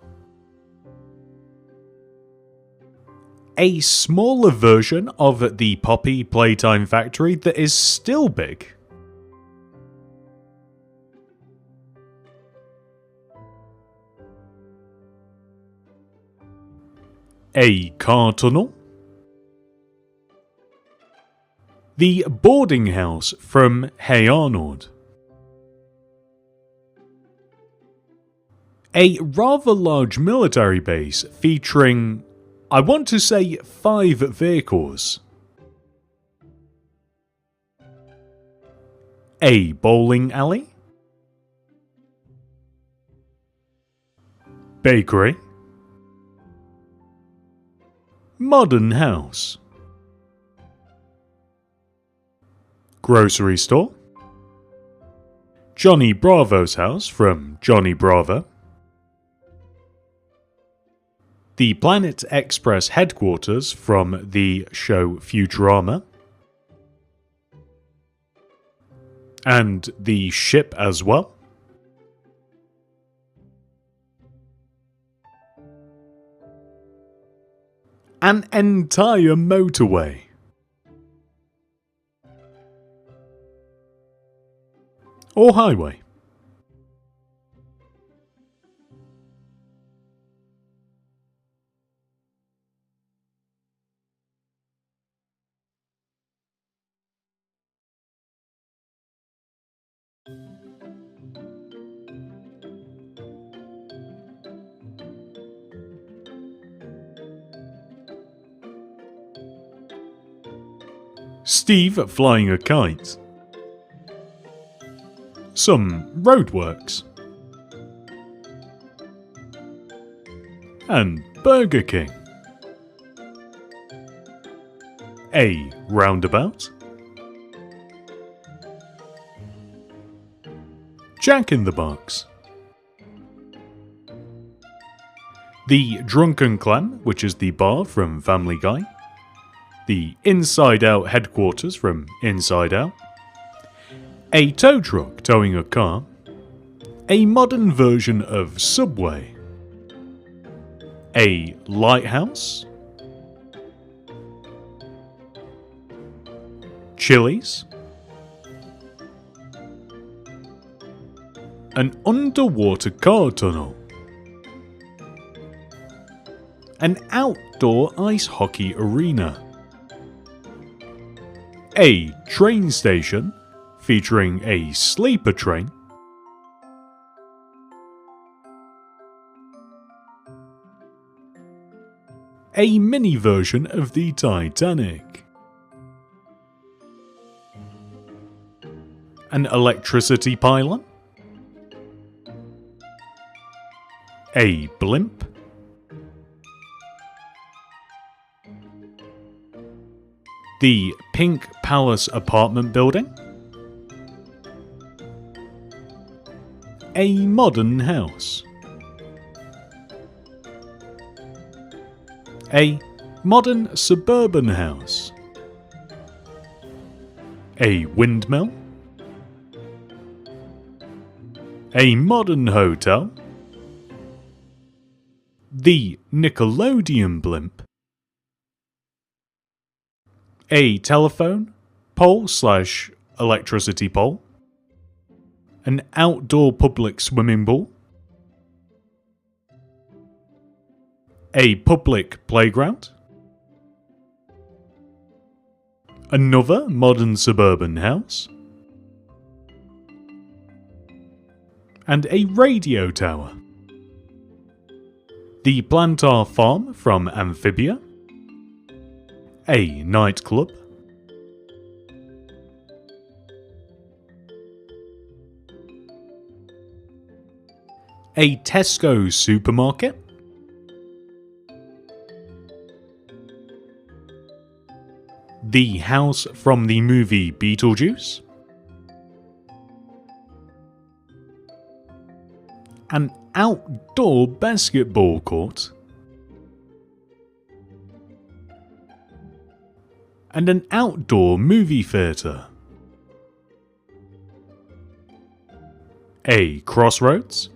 a smaller version of the Poppy Playtime factory that is still big, a car tunnel, the boarding house from Hey Arnold, a rather large military base featuring, I want to say, 5 vehicles, a bowling alley, bakery, modern house, grocery store, Johnny Bravo's house from Johnny Bravo, the Planet Express headquarters from the show Futurama, and the ship as well, an entire motorway, or highway. Steve flying a kite, some roadworks, and Burger King, a roundabout, Jack in the Box, the Drunken Clam, which is the bar from Family Guy, the Inside Out headquarters from Inside Out, a tow truck towing a car, a modern version of Subway, a lighthouse, Chili's, an underwater car tunnel, an outdoor ice hockey arena, a train station featuring a sleeper train, a mini version of the Titanic, an electricity pylon, a blimp, the Pink Palace apartment building, a modern house, a modern suburban house, a windmill, a modern hotel, the Nickelodeon blimp, a telephone pole/electricity pole, an outdoor public swimming pool, a public playground, another modern suburban house, and a radio tower. The plantar farm from Amphibia, a nightclub, a Tesco supermarket, the house from the movie Beetlejuice, an outdoor basketball court, and an outdoor movie theatre, a crossroads,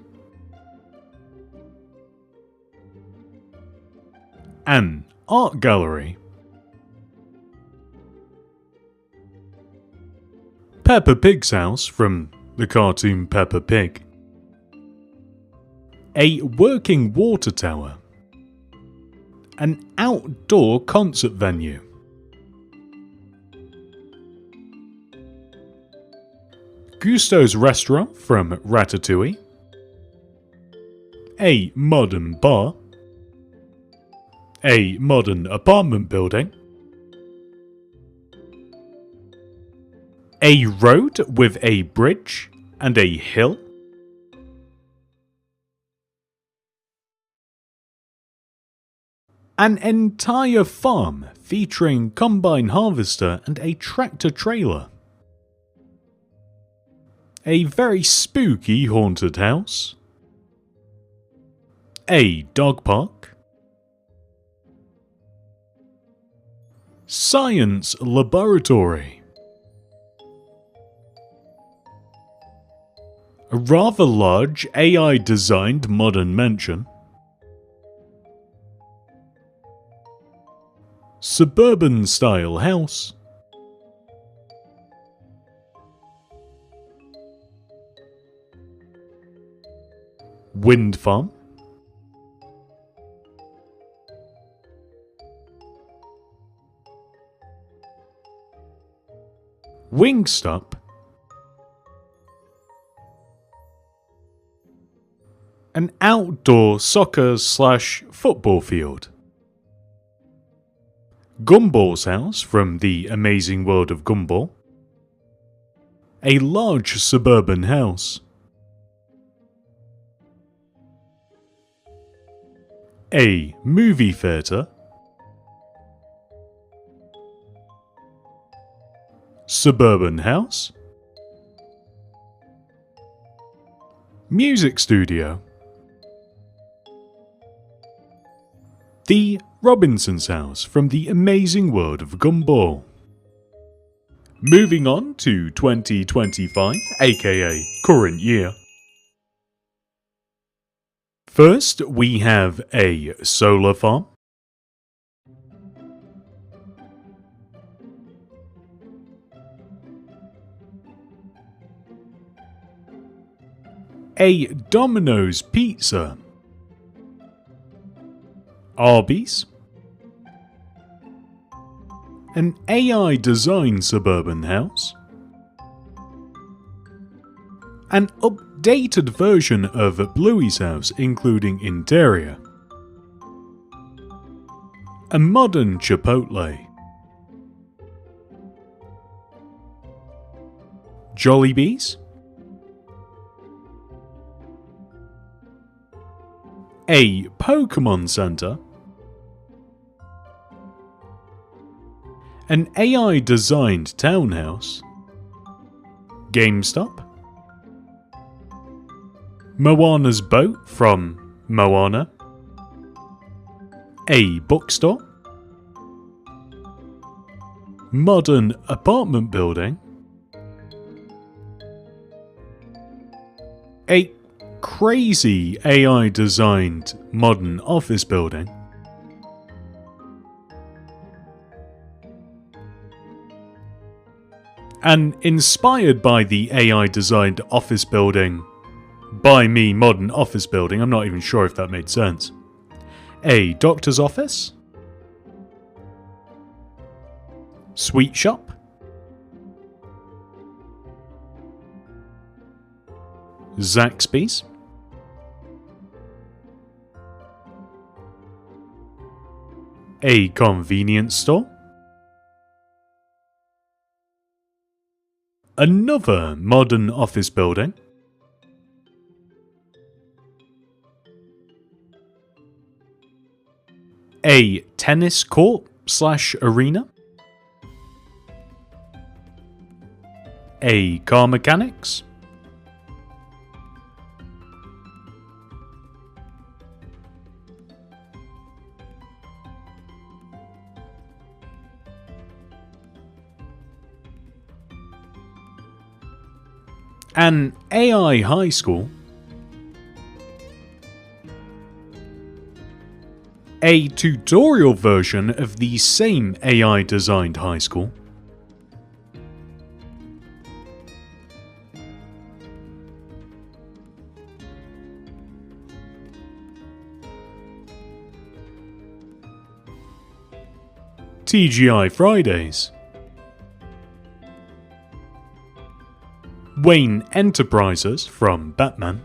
an art gallery, Peppa Pig's house from the cartoon Peppa Pig, a working water tower, an outdoor concert venue, Gusto's restaurant from Ratatouille, a modern bar, a modern apartment building, a road with a bridge and a hill, an entire farm featuring combine harvester and a tractor trailer, a very spooky haunted house, a dog park, science laboratory, a rather large AI-designed modern mansion, suburban-style house, wind farm, Wingstop, an outdoor soccer/football field, Gumball's house from the Amazing World of Gumball, a large suburban house, a movie theatre, suburban house, music studio, the Robinson's house from the Amazing World of Gumball. Moving on to 2025, aka current year. First, we have a solar farm, a Domino's pizza, Arby's, an AI-designed suburban house, an updated version of Bluey's house including interior, a modern Chipotle, Jollibee's, a Pokemon Center, an AI-designed townhouse, GameStop, Moana's boat from Moana, a bookstore, modern apartment building, a crazy AI designed modern office building. And inspired by the AI designed office building, by me modern office building, I'm not even sure if that made sense. A doctor's office, sweet shop, Zaxby's, a convenience store, another modern office building, a tennis court / arena, a car mechanics, an AI high school, a tutorial version of the same AI designed high school, TGI Fridays, Wayne Enterprises from Batman,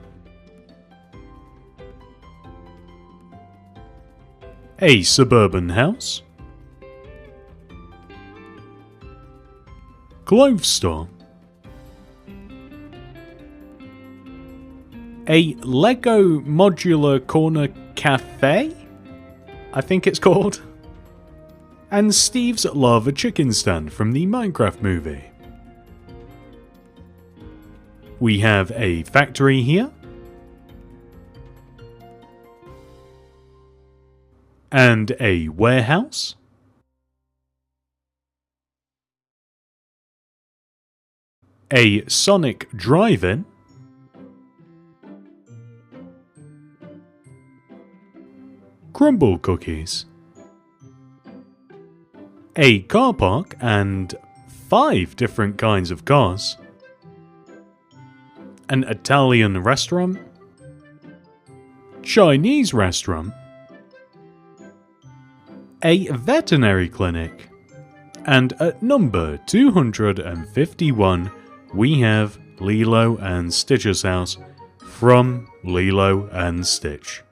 a suburban house, clothes store, a Lego modular corner cafe, I think it's called, and Steve's lava chicken stand from the Minecraft movie. We have a factory here, and a warehouse, a Sonic drive-in, crumble cookies, a car park and 5 different kinds of cars, an Italian restaurant, Chinese restaurant, a veterinary clinic, and at number 251 we have Lilo and Stitch's house from Lilo and Stitch.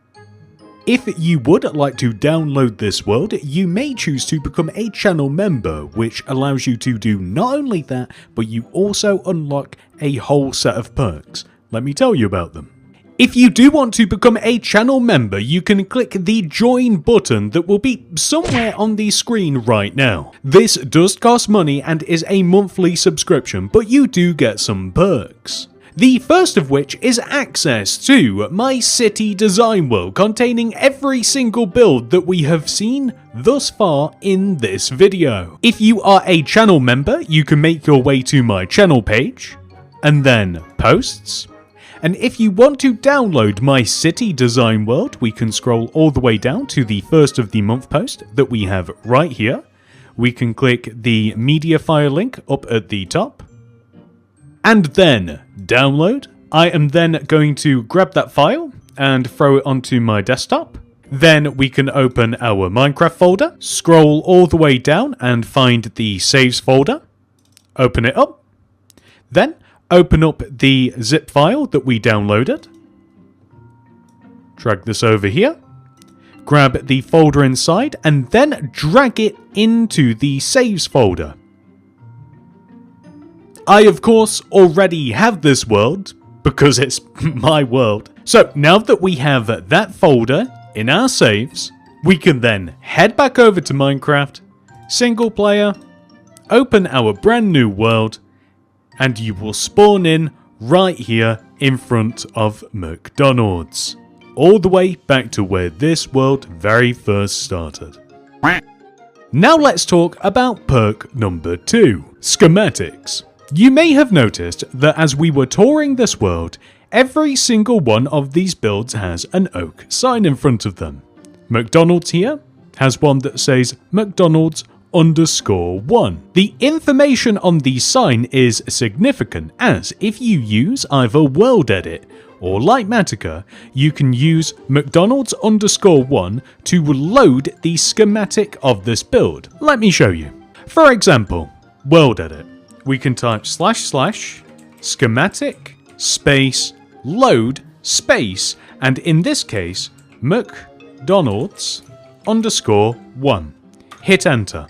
If you would like to download this world, you may choose to become a channel member, which allows you to do not only that, but you also unlock a whole set of perks. Let me tell you about them. If you do want to become a channel member, you can click the join button that will be somewhere on the screen right now. This does cost money and is a monthly subscription, but you do get some perks. The first of which is access to my city design world, containing every single build that we have seen thus far in this video. If you are a channel member, you can make your way to my channel page, and then posts. And if you want to download my city design world, we can scroll all the way down to the first of the month post that we have right here. We can click the media file link up at the top, and then download. I am then going to grab that file and throw it onto my desktop. Then we can open our Minecraft folder, scroll all the way down and find the saves folder, open it up, then open up the zip file that we downloaded, drag this over here, grab the folder inside and then drag it into the saves folder. I, of course, already have this world, because it's my world. So now that we have that folder in our saves, we can then head back over to Minecraft, single player, open our brand new world, and you will spawn in right here in front of McDonald's. All the way back to where this world very first started. Now let's talk about perk number 2, schematics. You may have noticed that as we were touring this world, Every single one of these builds has an oak sign in front of them. McDonald's here has one that says McDonald's_1. The information on the sign is significant, as if you use either World Edit or Lightmatica, you can use McDonald's_1 to load the schematic of this build. Let me show you. For example, World Edit. We can type / schematic space load space, and in this case, McDonald's_1. Hit enter.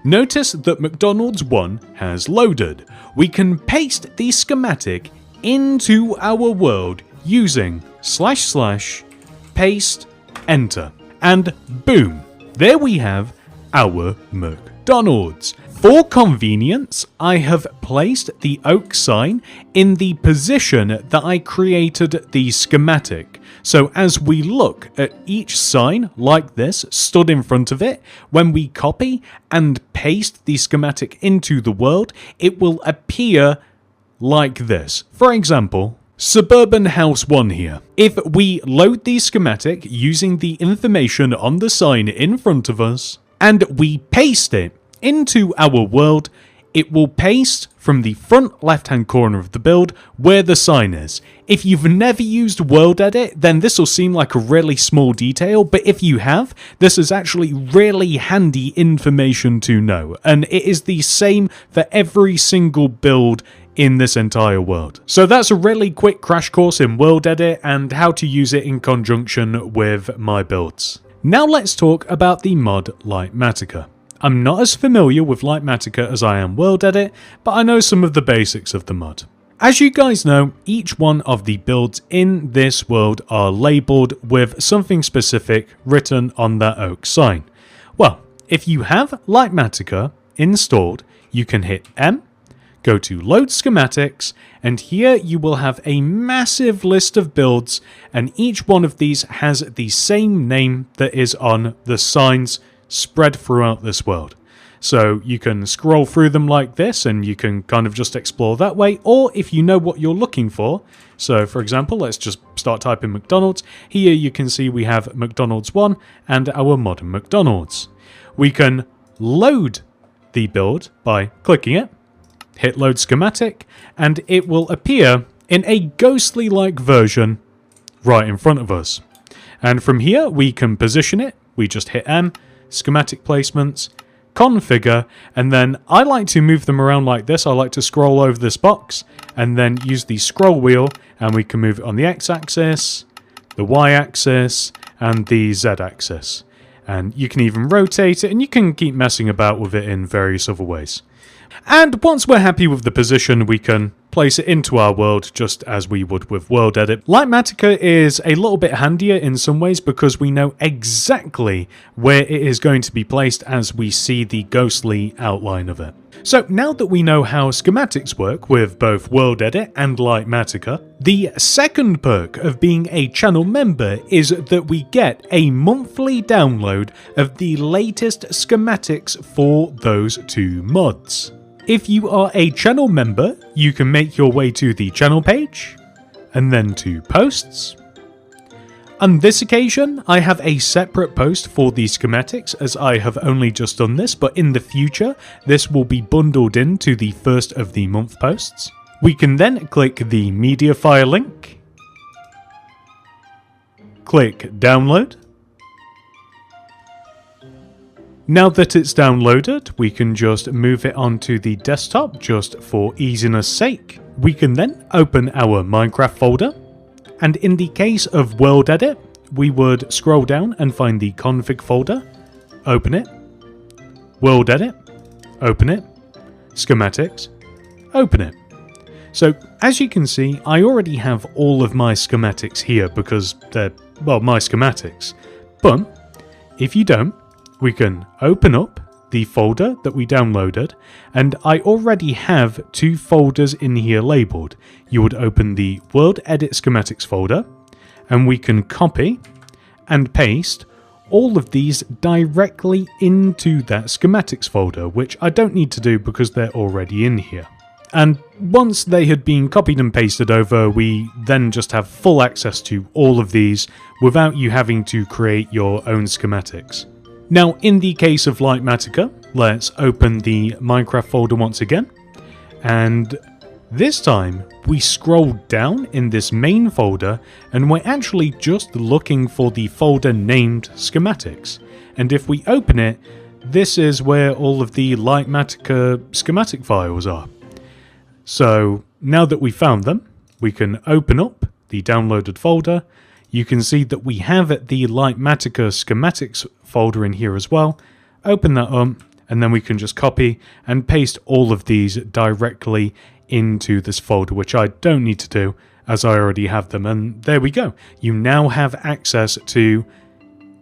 Notice that McDonald's 1 has loaded. We can paste the schematic into our world using / paste enter. And boom, there we have our McDonald's. For convenience, I have placed the oak sign in the position that I created the schematic. So as we look at each sign like this stood in front of it, when we copy and paste the schematic into the world, it will appear like this. For example, Suburban House 1 here. If we load the schematic using the information on the sign in front of us, and we paste it into our world, it will paste from the front left hand corner of the build where the sign is. If you've never used World Edit, then this will seem like a really small detail, but if you have, this is actually really handy information to know, and it is the same for every single build in this entire world. So that's a really quick crash course in World Edit and how to use it in conjunction with my builds. Now let's talk about the mod Lightmatica. I'm not as familiar with Lightmatica as I am World Edit, but I know some of the basics of the mod. As you guys know, each one of the builds in this world are labelled with something specific written on that oak sign. Well, if you have Lightmatica installed, you can hit M, go to Load Schematics, and here you will have a massive list of builds, and each one of these has the same name that is on the signs spread throughout this world. So you can scroll through them like this and you can kind of just explore that way, or if you know what you're looking for, so for example, let's just start typing McDonald's. Here you can see we have McDonald's 1 and our modern McDonald's. We can load the build by clicking it, hit load schematic, and it will appear in a ghostly-like version right in front of us. And from here we can position it. We just hit M, schematic placements, configure, and then I like to move them around like this. I like to scroll over this box and then use the scroll wheel, and we can move it on the x-axis, the y-axis, and the z-axis. And you can even rotate it, and you can keep messing about with it in various other ways. And once we're happy with the position, we can place it into our world just as we would with World Edit. Lightmatica is a little bit handier in some ways because we know exactly where it is going to be placed as we see the ghostly outline of it. So now that we know how schematics work with both World Edit and Lightmatica, the second perk of being a channel member is that we get a monthly download of the latest schematics for those two mods. If you are a channel member, you can make your way to the channel page, and then to posts. On this occasion, I have a separate post for the schematics as I have only just done this, but in the future, this will be bundled into the first of the month posts. We can then click the media file link, click download. Now that it's downloaded, we can just move it onto the desktop just for easiness sake. We can then open our Minecraft folder, and in the case of World Edit, we would scroll down and find the config folder, open it, World Edit, open it, schematics, open it. So as you can see, I already have all of my schematics here because they're, well, my schematics. But if you don't, we can open up the folder that we downloaded, and I already have two folders in here labeled. You would open the World Edit Schematics folder, and we can copy and paste all of these directly into that schematics folder, which I don't need to do because they're already in here. And once they had been copied and pasted over, we then just have full access to all of these without you having to create your own schematics. Now, in the case of Litematica, let's open the Minecraft folder once again. And this time, we scroll down in this main folder, and we're actually just looking for the folder named Schematics. And if we open it, this is where all of the Litematica schematic files are. So now that we found them, we can open up the downloaded folder. You can see that we have the Litematica schematics folder in here as well. Open that up, and then we can just copy and paste all of these directly into this folder, which I don't need to do as I already have them. And there we go. You now have access to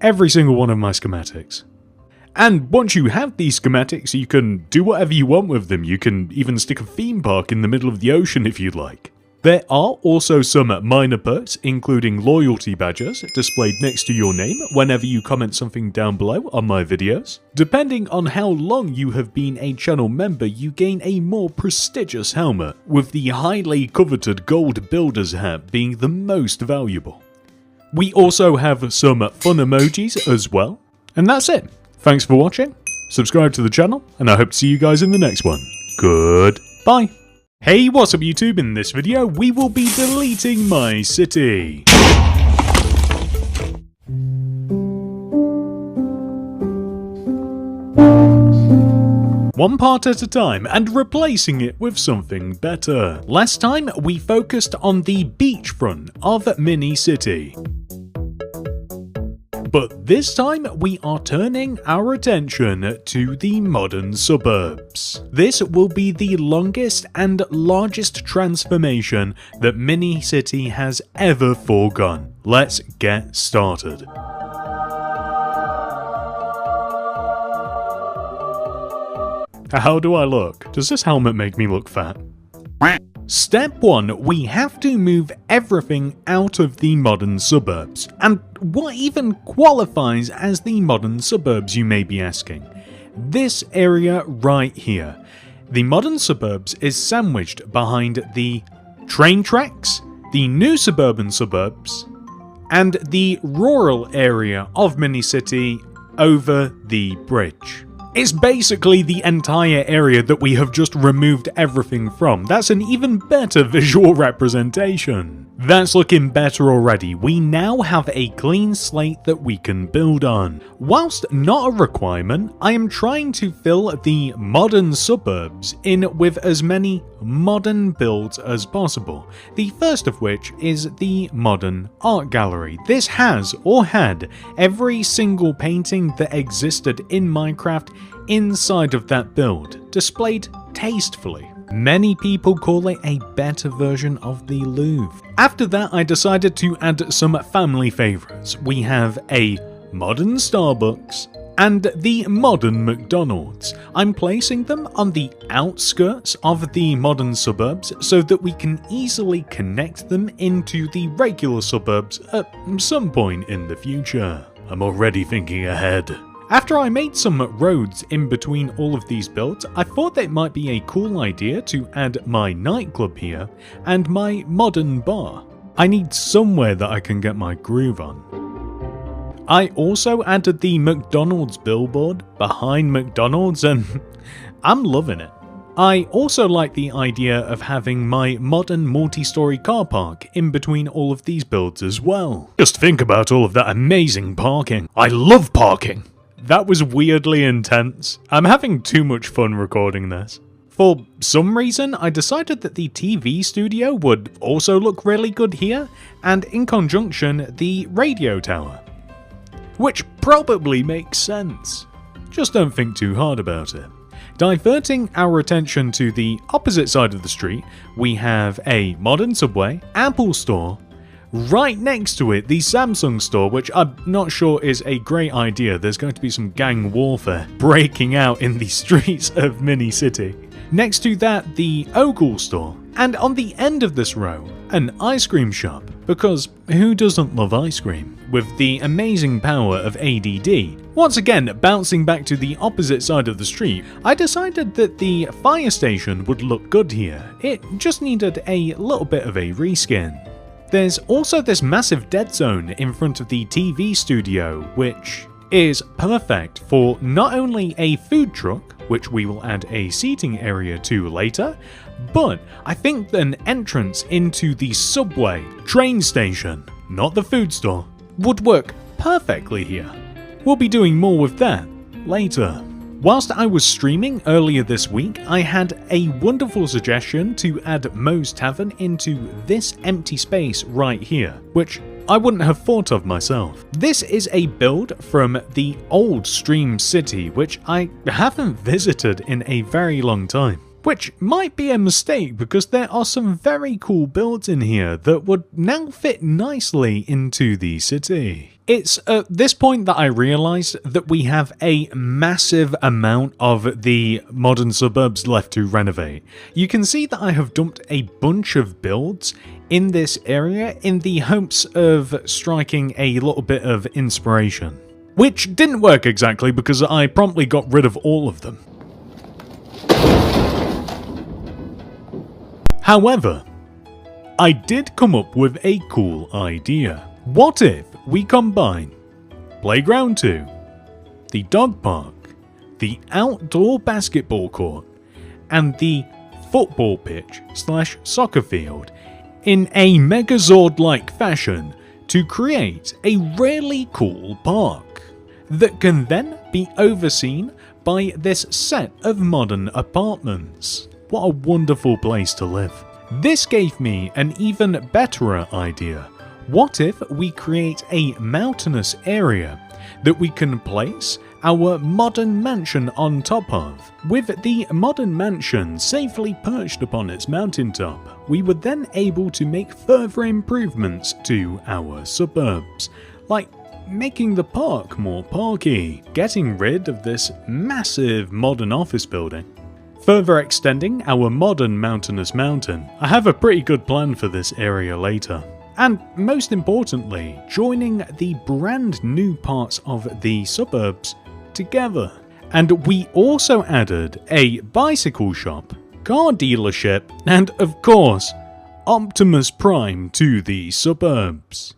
every single one of my schematics. And once you have these schematics, you can do whatever you want with them. You can even stick a theme park in the middle of the ocean if you'd like. There are also some minor perks, including loyalty badges displayed next to your name whenever you comment something down below on my videos. Depending on how long you have been a channel member, you gain a more prestigious helmet, with the highly coveted gold builder's hat being the most valuable. We also have some fun emojis as well. And that's it. Thanks for watching, subscribe to the channel, and I hope to see you guys in the next one. Goodbye. Hey, what's up YouTube? In this video, we will be deleting my city. One part at a time, and replacing it with something better. Last time, we focused on the beachfront of Mini City. But this time, we are turning our attention to the modern suburbs. This will be the longest and largest transformation that Mini City has ever foregone. Let's get started. How do I look? Does this helmet make me look fat? Step 1, we have to move everything out of the modern suburbs. And what even qualifies as the modern suburbs, you may be asking? This area right here. The modern suburbs is sandwiched behind the train tracks, the new suburban suburbs, and the rural area of Mini City over the bridge. It's basically the entire area that we have just removed everything from. That's an even better visual representation. That's looking better already. We now have a clean slate that we can build on. Whilst not a requirement, I am trying to fill the modern suburbs in with as many modern builds as possible. The first of which is the modern art gallery. This has, or had, every single painting that existed in Minecraft inside of that build, displayed tastefully. Many people call it a better version of the Louvre. After that, I decided to add some family favourites. We have a modern Starbucks and the modern McDonald's. I'm placing them on the outskirts of the modern suburbs so that we can easily connect them into the regular suburbs at some point in the future. I'm already thinking ahead. After I made some roads in between all of these builds, I thought that it might be a cool idea to add my nightclub here and my modern bar. I need somewhere that I can get my groove on. I also added the McDonald's billboard behind McDonald's, and I'm loving it. I also like the idea of having my modern multi-story car park in between all of these builds as well. Just think about all of that amazing parking. I love parking! That was weirdly intense. I'm having too much fun recording this. For some reason, I decided that the TV studio would also look really good here, and in conjunction, the radio tower. Which probably makes sense. Just don't think too hard about it. Diverting our attention to the opposite side of the street, we have a modern Subway, Apple Store. Right next to it, the Samsung store, which I'm not sure is a great idea. There's going to be some gang warfare breaking out in the streets of Mini City. Next to that, the Ogle store. And on the end of this row, an ice cream shop. because who doesn't love ice cream? With the amazing power of ADD. Once again, bouncing back to the opposite side of the street, I decided that the fire station would look good here. It just needed a little bit of a reskin. There's also this massive dead zone in front of the TV studio, which is perfect for not only a food truck, which we will add a seating area to later, but I think an entrance into the subway train station, not the food store, would work perfectly here. We'll be doing more with that later. Whilst I was streaming earlier this week, I had a wonderful suggestion to add Moe's Tavern into this empty space right here, which I wouldn't have thought of myself. This is a build from the old Stream City, which I haven't visited in a very long time. Which might be a mistake because there are some very cool builds in here that would now fit nicely into the city. It's at this point that I realised that we have a massive amount of the modern suburbs left to renovate. You can see that I have dumped a bunch of builds in this area in the hopes of striking a little bit of inspiration. Which didn't work exactly because I promptly got rid of all of them. However, I did come up with a cool idea. What if we combine Playground 2, the dog park, the outdoor basketball court, and the football pitch / soccer field in a Megazord-like fashion to create a really cool park that can then be overseen by this set of modern apartments. What a wonderful place to live. This gave me an even better idea. What if we create a mountainous area that we can place our modern mansion on top of? With the modern mansion safely perched upon its mountaintop, we were then able to make further improvements to our suburbs, like making the park more parky, getting rid of this massive modern office building, further extending our modern mountainous mountain. I have a pretty good plan for this area later. And most importantly, joining the brand new parts of the suburbs together. And we also added a bicycle shop, car dealership, and of course, Optimus Prime to the suburbs.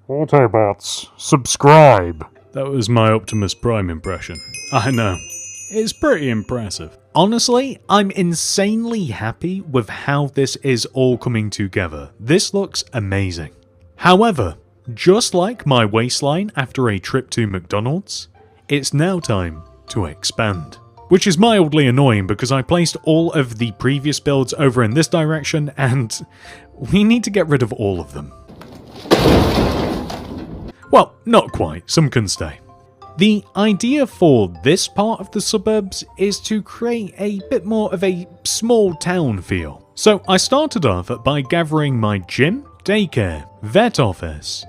Autobots, subscribe. That was my Optimus Prime impression. I know. It's pretty impressive. Honestly, I'm insanely happy with how this is all coming together. This looks amazing. However, just like my waistline after a trip to McDonald's, it's now time to expand. Which is mildly annoying because I placed all of the previous builds over in this direction and we need to get rid of all of them. Well, not quite, some can stay. The idea for this part of the suburbs is to create a bit more of a small town feel. So I started off by gathering my gym, daycare, vet office,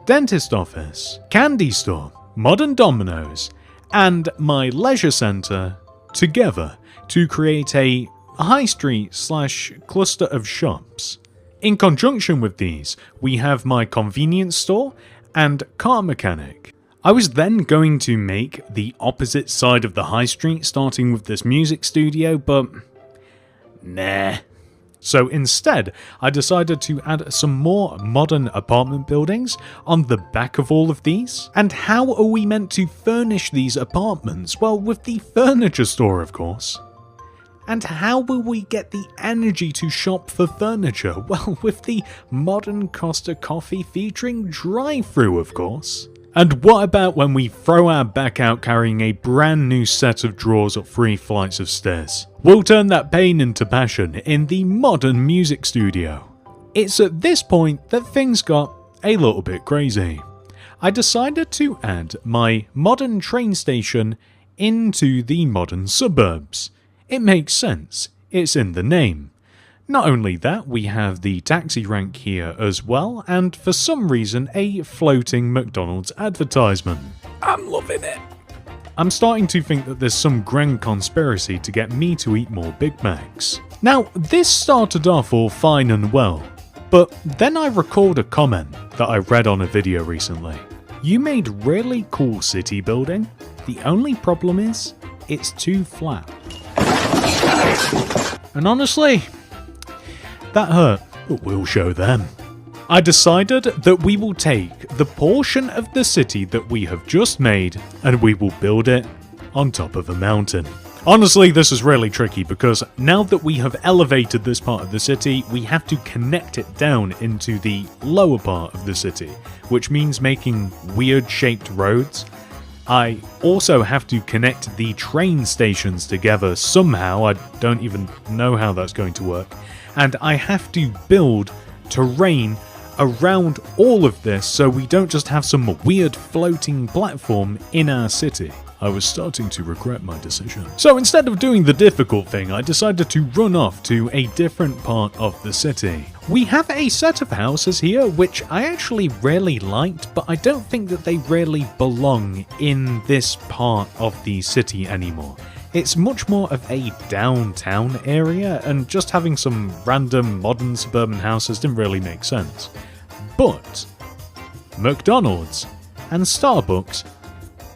dentist office, candy store, modern Domino's, and my leisure centre together to create a high street / cluster of shops. In conjunction with these, we have my convenience store and car mechanic. I was then going to make the opposite side of the high street starting with this music studio, but nah. So instead, I decided to add some more modern apartment buildings on the back of all of these. And how are we meant to furnish these apartments? Well, with the furniture store, of course. And how will we get the energy to shop for furniture? Well, with the modern Costa Coffee featuring drive-thru, of course. And what about when we throw our back out carrying a brand new set of drawers up 3 flights of stairs? We'll turn that pain into passion in the modern music studio. It's at this point that things got a little bit crazy. I decided to add my modern train station into the modern suburbs. It makes sense, it's in the name. Not only that, we have the taxi rank here as well, and for some reason a floating McDonald's advertisement. I'm loving it. I'm starting to think that there's some grand conspiracy to get me to eat more Big Macs. Now, this started off all fine and well, But then I recalled a comment that I read on a video recently. You made really cool city building. The only problem is, it's too flat. And honestly, that hurt, but we'll show them. I decided that we will take the portion of the city that we have just made and we will build it on top of a mountain. Honestly, this is really tricky because now that we have elevated this part of the city, we have to connect it down into the lower part of the city, which means making weird shaped roads. I also have to connect the train stations together somehow. I don't even know how that's going to work. And I have to build terrain around all of this so we don't just have some weird floating platform in our city. I was starting to regret my decision. So instead of doing the difficult thing, I decided to run off to a different part of the city. We have a set of houses here which I actually really liked, but I don't think that they really belong in this part of the city anymore. It's much more of a downtown area, and just having some random modern suburban houses didn't really make sense. But McDonald's and Starbucks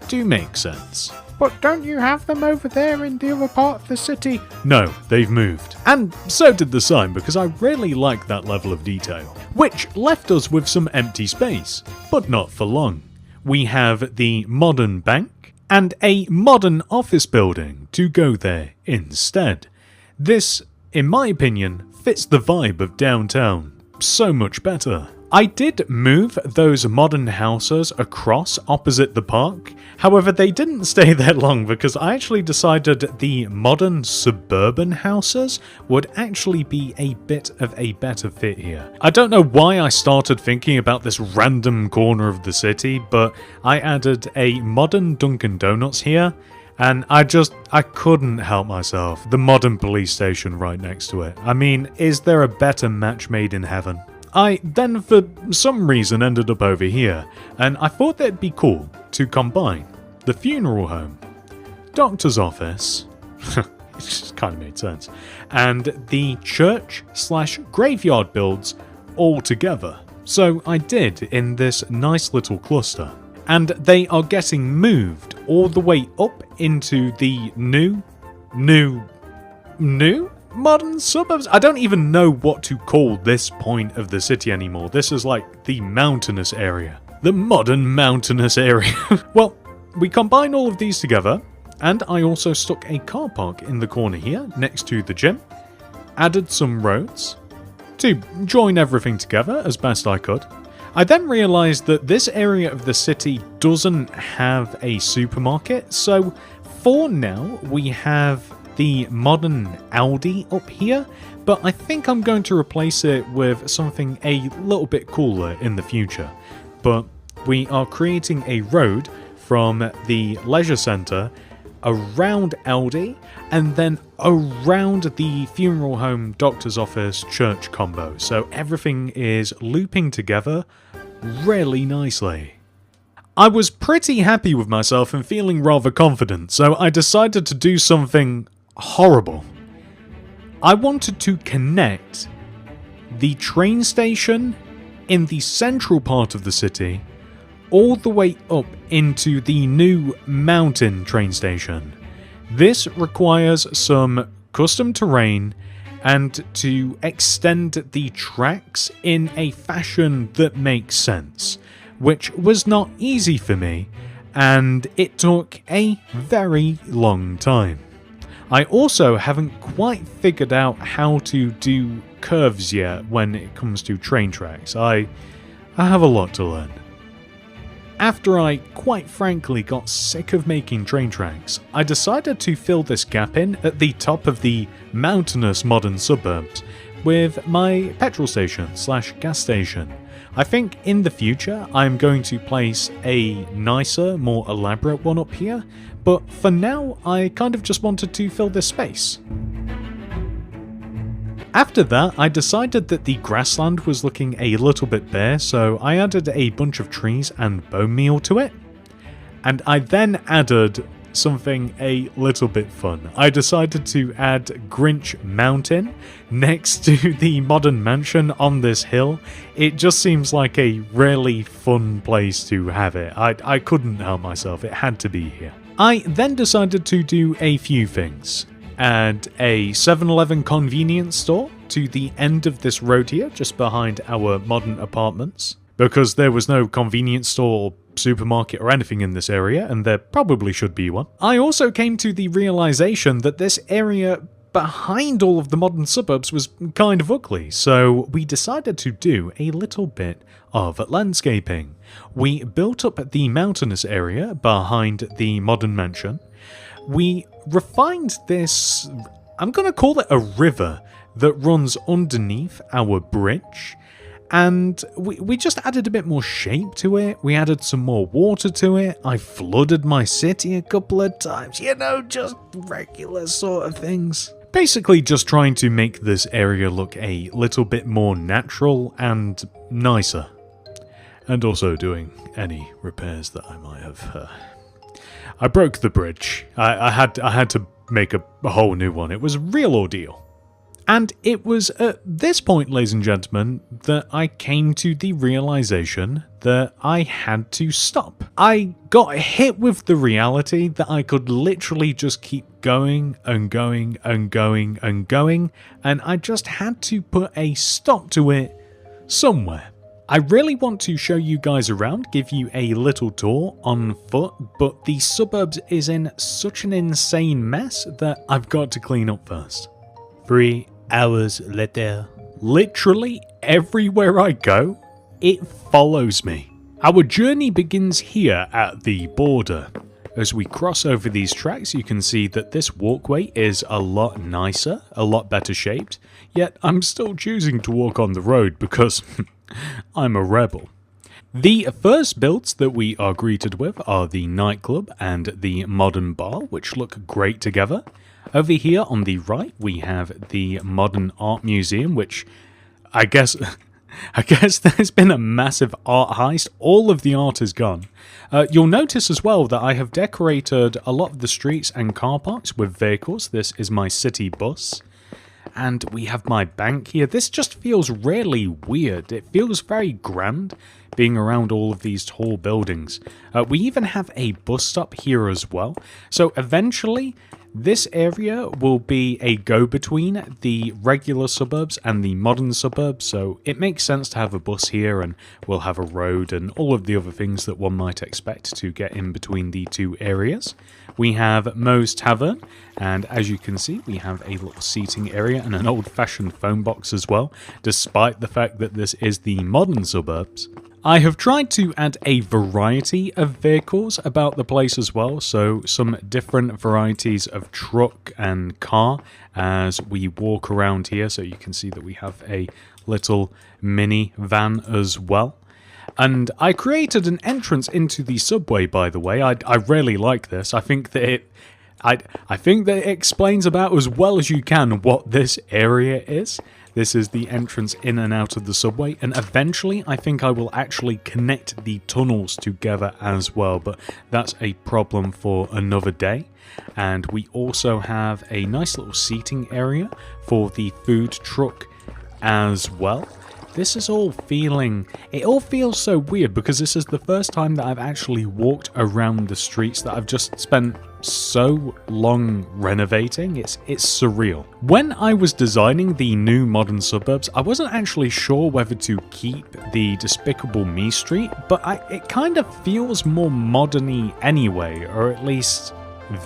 do make sense. But don't you have them over there in the other part of the city? No, they've moved. And so did the sign, because I really like that level of detail. Which left us with some empty space, but not for long. We have the modern bank and a modern office building to go there instead. This, in my opinion, fits the vibe of downtown so much better. I did move those modern houses across opposite the park, however they didn't stay there long because I actually decided the modern suburban houses would actually be a bit of a better fit here. I don't know why I started thinking about this random corner of the city, but I added a modern Dunkin' Donuts here, and I couldn't help myself. The modern police station right next to it. I mean, is there a better match made in heaven? I then, for some reason, ended up over here, and I thought that it'd be cool to combine the funeral home, doctor's office, it just kind of made sense, and the church/graveyard builds all together. So I did in this nice little cluster, and they are getting moved all the way up into the new modern suburbs? I don't even know what to call this point of the city anymore. This is like the mountainous area. The modern mountainous area. Well, we combine all of these together, and I also stuck a car park in the corner here next to the gym. Added some roads to join everything together as best I could. I then realised that this area of the city doesn't have a supermarket, so for now we have the modern Audi up here, but I think I'm going to replace it with something a little bit cooler in the future. But we are creating a road from the leisure centre around Audi and then around the funeral home, doctor's office, church combo. So everything is looping together really nicely. I was pretty happy with myself and feeling rather confident, so I decided to do something horrible. I wanted to connect the train station in the central part of the city all the way up into the new mountain train station. This requires some custom terrain and to extend the tracks in a fashion that makes sense, which was not easy for me, and it took a very long time. I also haven't quite figured out how to do curves yet when it comes to train tracks. I have a lot to learn. After I quite frankly got sick of making train tracks, I decided to fill this gap in at the top of the mountainous modern suburbs with my petrol station/gas station. I think in the future I'm going to place a nicer, more elaborate one up here, but for now I kind of just wanted to fill this space. After that, I decided that the grassland was looking a little bit bare, so I added a bunch of trees and bone meal to it. And I then added something a little bit fun. I decided to add Grinch Mountain next to the modern mansion on this hill. It just seems like a really fun place to have it. I couldn't help myself, it had to be here. I then decided to do a few things. Add a 7-Eleven convenience store to the end of this road here, just behind our modern apartments, because there was no convenience store or supermarket or anything in this area, and there probably should be one. I also came to the realization that this area behind all of the modern suburbs was kind of ugly, so we decided to do a little bit of landscaping. We built up the mountainous area behind the modern mansion. We refined this, I'm going to call it a river, that runs underneath our bridge. And we just added a bit more shape to it. We added some more water to it. I flooded my city a couple of times. You know, just regular sort of things. Basically just trying to make this area look a little bit more natural and nicer. And also doing any repairs that I might have. I broke the bridge. I had to make a whole new one. It was a real ordeal. And it was at this point, ladies and gentlemen, that I came to the realization that I had to stop. I got hit with the reality that I could literally just keep going and going and going and going, and I just had to put a stop to it somewhere. I really want to show you guys around, give you a little tour on foot, but the suburbs is in such an insane mess that I've got to clean up first. 3 hours later. Literally everywhere I go, it follows me. Our journey begins here at the border. As we cross over these tracks, you can see that this walkway is a lot nicer, a lot better shaped, yet I'm still choosing to walk on the road because I'm a rebel. The first builds that we are greeted with are the nightclub and the modern bar, which look great together. Over here on the right, we have the modern art museum, which I guess there's been a massive art heist. All of the art is gone. You'll notice as well that I have decorated a lot of the streets and car parks with vehicles. This is my city bus. And we have my bank here. This just feels really weird. It feels very grand being around all of these tall buildings. We even have a bus stop here as well. So eventually, this area will be a go-between the regular suburbs and the modern suburbs, so it makes sense to have a bus here, and we'll have a road and all of the other things that one might expect to get in between the two areas. We have Moe's Tavern, and as you can see, we have a little seating area and an old-fashioned phone box as well, despite the fact that this is the modern suburbs. I have tried to add a variety of vehicles about the place as well, so some different varieties of truck and car as we walk around here, so you can see that we have a little mini van as well. And I created an entrance into the subway, by the way. I really like this. I think that it explains about as well as you can what this area is. This is the entrance in and out of the subway, and eventually I think I will actually connect the tunnels together as well, but that's a problem for another day. And we also have a nice little seating area for the food truck as well. This is all it all feels so weird because this is the first time that I've actually walked around the streets that I've just spent so long renovating. It's surreal. When I was designing the new modern suburbs, I wasn't actually sure whether to keep the Despicable Me street, but it kind of feels more modern-y anyway, or at least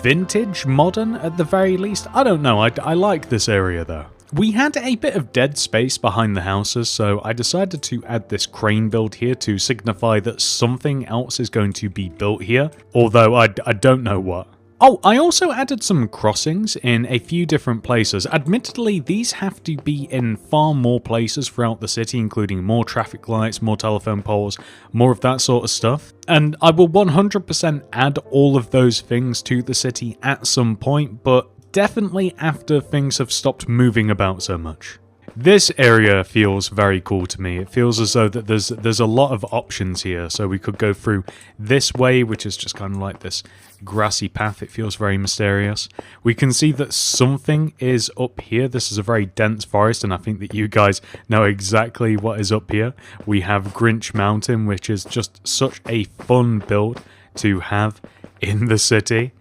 vintage modern at the very least. I don't know, I like this area though. We had a bit of dead space behind the houses, so I decided to add this crane build here to signify that something else is going to be built here, although I don't know what. Oh, I also added some crossings in a few different places. Admittedly, these have to be in far more places throughout the city, including more traffic lights, more telephone poles, more of that sort of stuff. And I will 100% add all of those things to the city at some point, but definitely after things have stopped moving about so much. This area feels very cool to me. It feels as though that there's a lot of options here. So we could go through this way, which is just kind of like this grassy path. It feels very mysterious. We can see that something is up here. This is a very dense forest, and I think that you guys know exactly what is up here. We have Grinch Mountain, which is just such a fun build to have in the city.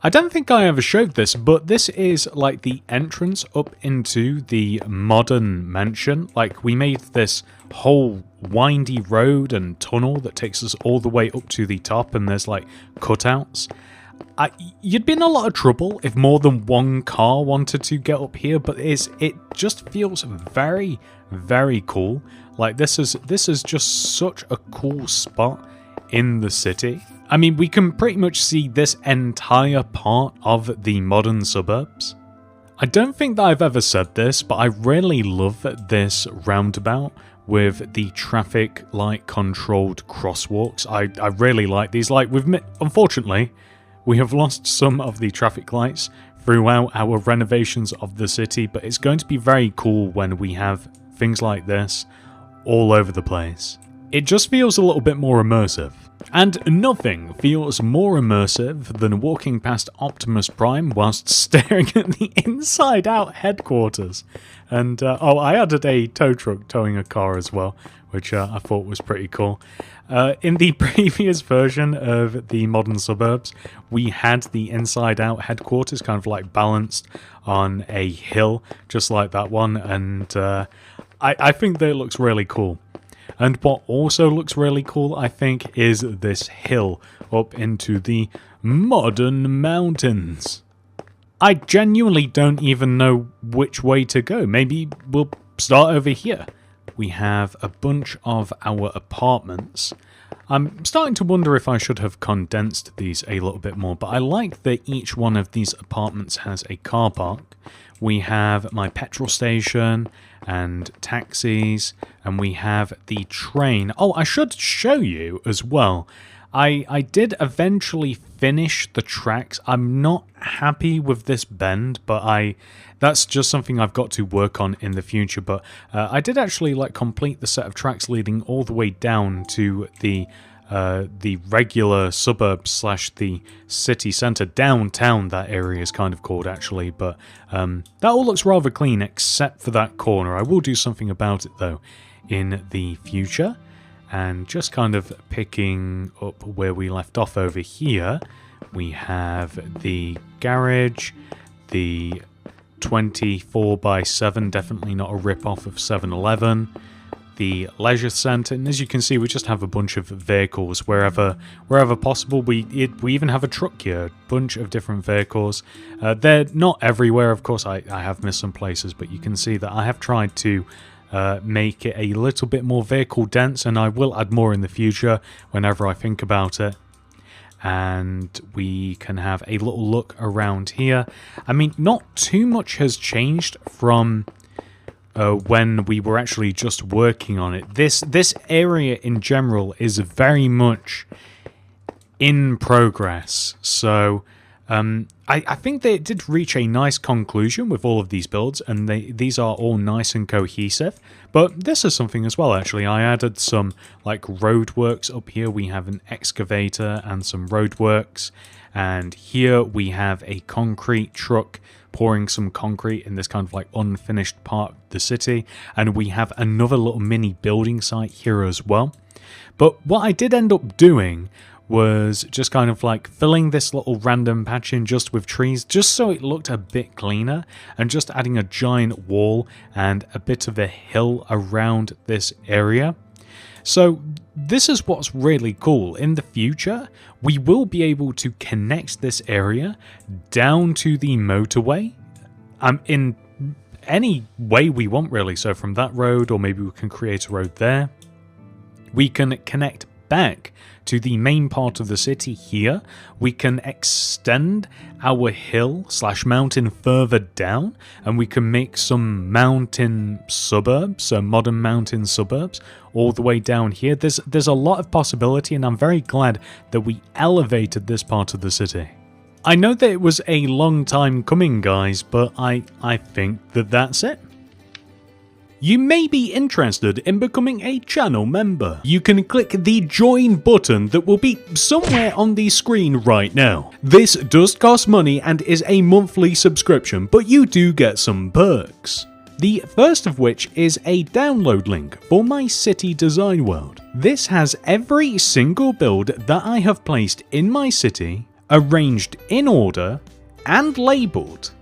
I don't think I ever showed this, but this is like the entrance up into the modern mansion. Like, we made this whole windy road and tunnel that takes us all the way up to the top, and there's like cutouts. You'd be in a lot of trouble if more than one car wanted to get up here, but it just feels very, very cool. Like, this is just such a cool spot in the city. I mean, we can pretty much see this entire part of the modern suburbs. I don't think that I've ever said this, but I really love this roundabout with the traffic light controlled crosswalks. I really like these. Like, unfortunately, we have lost some of the traffic lights throughout our renovations of the city, but it's going to be very cool when we have things like this all over the place. It just feels a little bit more immersive. And nothing feels more immersive than walking past Optimus Prime whilst staring at the inside-out headquarters. And, I added a tow truck towing a car as well, which I thought was pretty cool. In the previous version of the modern suburbs, we had the inside-out headquarters kind of like balanced on a hill, just like that one, and I think that it looks really cool. And what also looks really cool, I think, is this hill up into the modern mountains. I genuinely don't even know which way to go. Maybe we'll start over here. We have a bunch of our apartments. I'm starting to wonder if I should have condensed these a little bit more, but I like that each one of these apartments has a car park. We have my petrol station and taxis, and we have the train. Oh, I should show you as well. I did eventually finish the tracks. I'm not happy with this bend, but that's just something I've got to work on in the future. But I did actually complete the set of tracks leading all the way down to the regular suburb / the city centre. Downtown, that area is kind of called actually, but that all looks rather clean except for that corner. I will do something about it though in the future. And just kind of picking up where we left off over here, we have the garage, the 24/7, definitely not a rip-off of 7-Eleven, the leisure centre, and as you can see, we just have a bunch of vehicles wherever possible. We even have a truck here, a bunch of different vehicles. They're not everywhere, of course. I have missed some places, but you can see that I have tried to make it a little bit more vehicle dense, and I will add more in the future whenever I think about it. And we can have a little look around here. I mean, not too much has changed from when we were actually just working on it. This area in general is very much in progress, so I think they did reach a nice conclusion with all of these builds, and these are all nice and cohesive. But this is something as well, actually. I added some roadworks up here. We have an excavator and some roadworks, and here we have a concrete truck pouring some concrete in this kind of unfinished part of the city, and we have another little mini building site here as well. But what I did end up doing was just kind of filling this little random patch in just with trees, just so it looked a bit cleaner, and just adding a giant wall and a bit of a hill around this area. So this is what's really cool. In the future, we will be able to connect this area down to the motorway in any way we want, really. So from that road, or maybe we can create a road there. We can connect back to the main part of the city here. We can extend our hill / mountain further down, and we can make some mountain suburbs, so modern mountain suburbs, all the way down here. There's a lot of possibility, and I'm very glad that we elevated this part of the city. I know that it was a long time coming, guys, but I think that that's it. You may be interested in becoming a channel member. You can click the join button that will be somewhere on the screen right now. This does cost money and is a monthly subscription, but you do get some perks. The first of which is a download link for my city design world. This has every single build that I have placed in my city, arranged in order, and labelled.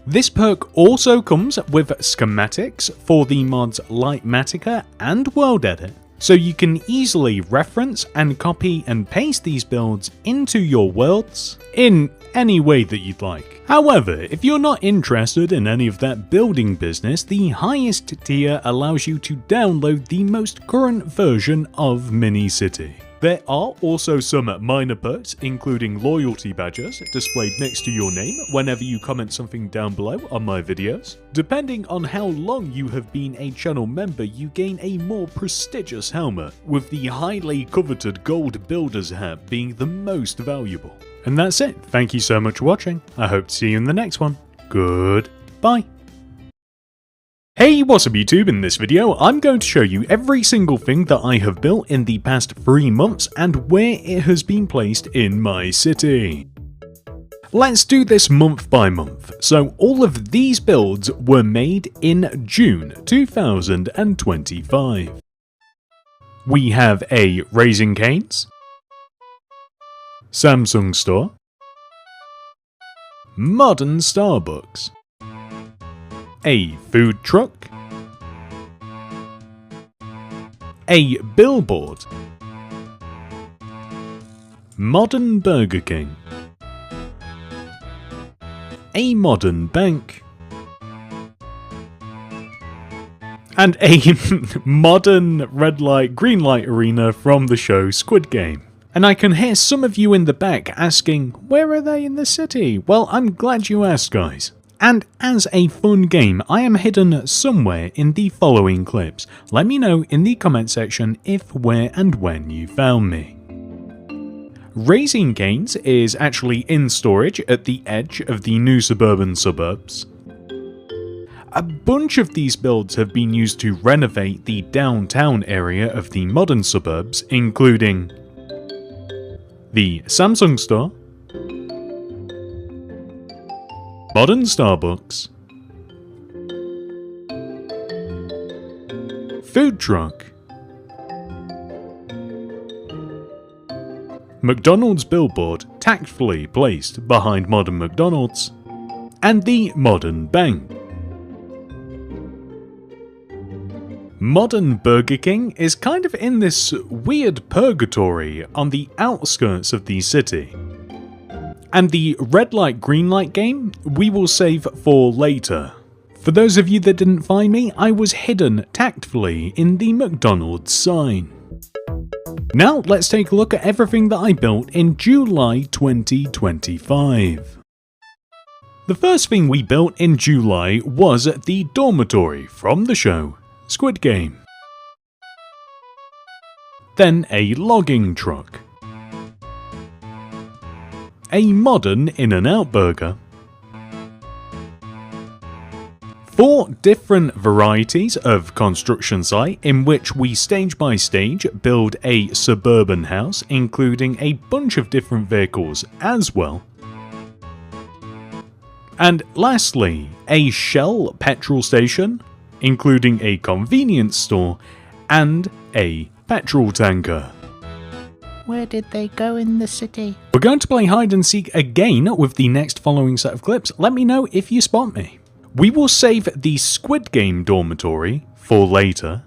This perk also comes with schematics for the mods Lightmatica and World Edit, so you can easily reference and copy and paste these builds into your worlds in any way that you'd like. However, if you're not interested in any of that building business, the highest tier allows you to download the most current version of Mini-City. There are also some minor perks, including loyalty badges displayed next to your name whenever you comment something down below on my videos. Depending on how long you have been a channel member, you gain a more prestigious helmet, with the highly coveted gold builder's hat being the most valuable. And that's it. Thank you so much for watching. I hope to see you in the next one. Goodbye. Hey, what's up YouTube? In this video, I'm going to show you every single thing that I have built in the past 3 months and where it has been placed in my city. Let's do this month by month. So all of these builds were made in June 2025. We have a Raising Cane's, Samsung store, modern Starbucks, a food truck, a billboard, modern Burger King, a modern bank, and a modern red light green light arena from the show Squid Game. And I can hear some of you in the back asking, where are they in the city? Well, I'm glad you asked, guys. And as a fun game, I am hidden somewhere in the following clips. Let me know in the comment section if, where and when you found me. Raising Cane's is actually in storage at the edge of the new suburban suburbs. A bunch of these builds have been used to renovate the downtown area of the modern suburbs, including the Samsung store, modern Starbucks, food truck, McDonald's billboard tactfully placed behind modern McDonald's, and the modern bank. Modern Burger King is kind of in this weird purgatory on the outskirts of the city. And the red light green light game we will save for later. For those of you that didn't find me, I was hidden tactfully in the McDonald's sign. Now let's take a look at everything that I built in July 2025. The first thing we built in July was the dormitory from the show Squid Game. Then a logging truck, a modern In-N-Out burger, 4 different varieties of construction site in which we stage by stage build a suburban house, including a bunch of different vehicles as well. And lastly, a Shell petrol station, including a convenience store and a petrol tanker. Where did they go in the city? We're going to play hide and seek again with the next following set of clips. Let me know if you spot me. We will save the Squid Game dormitory for later.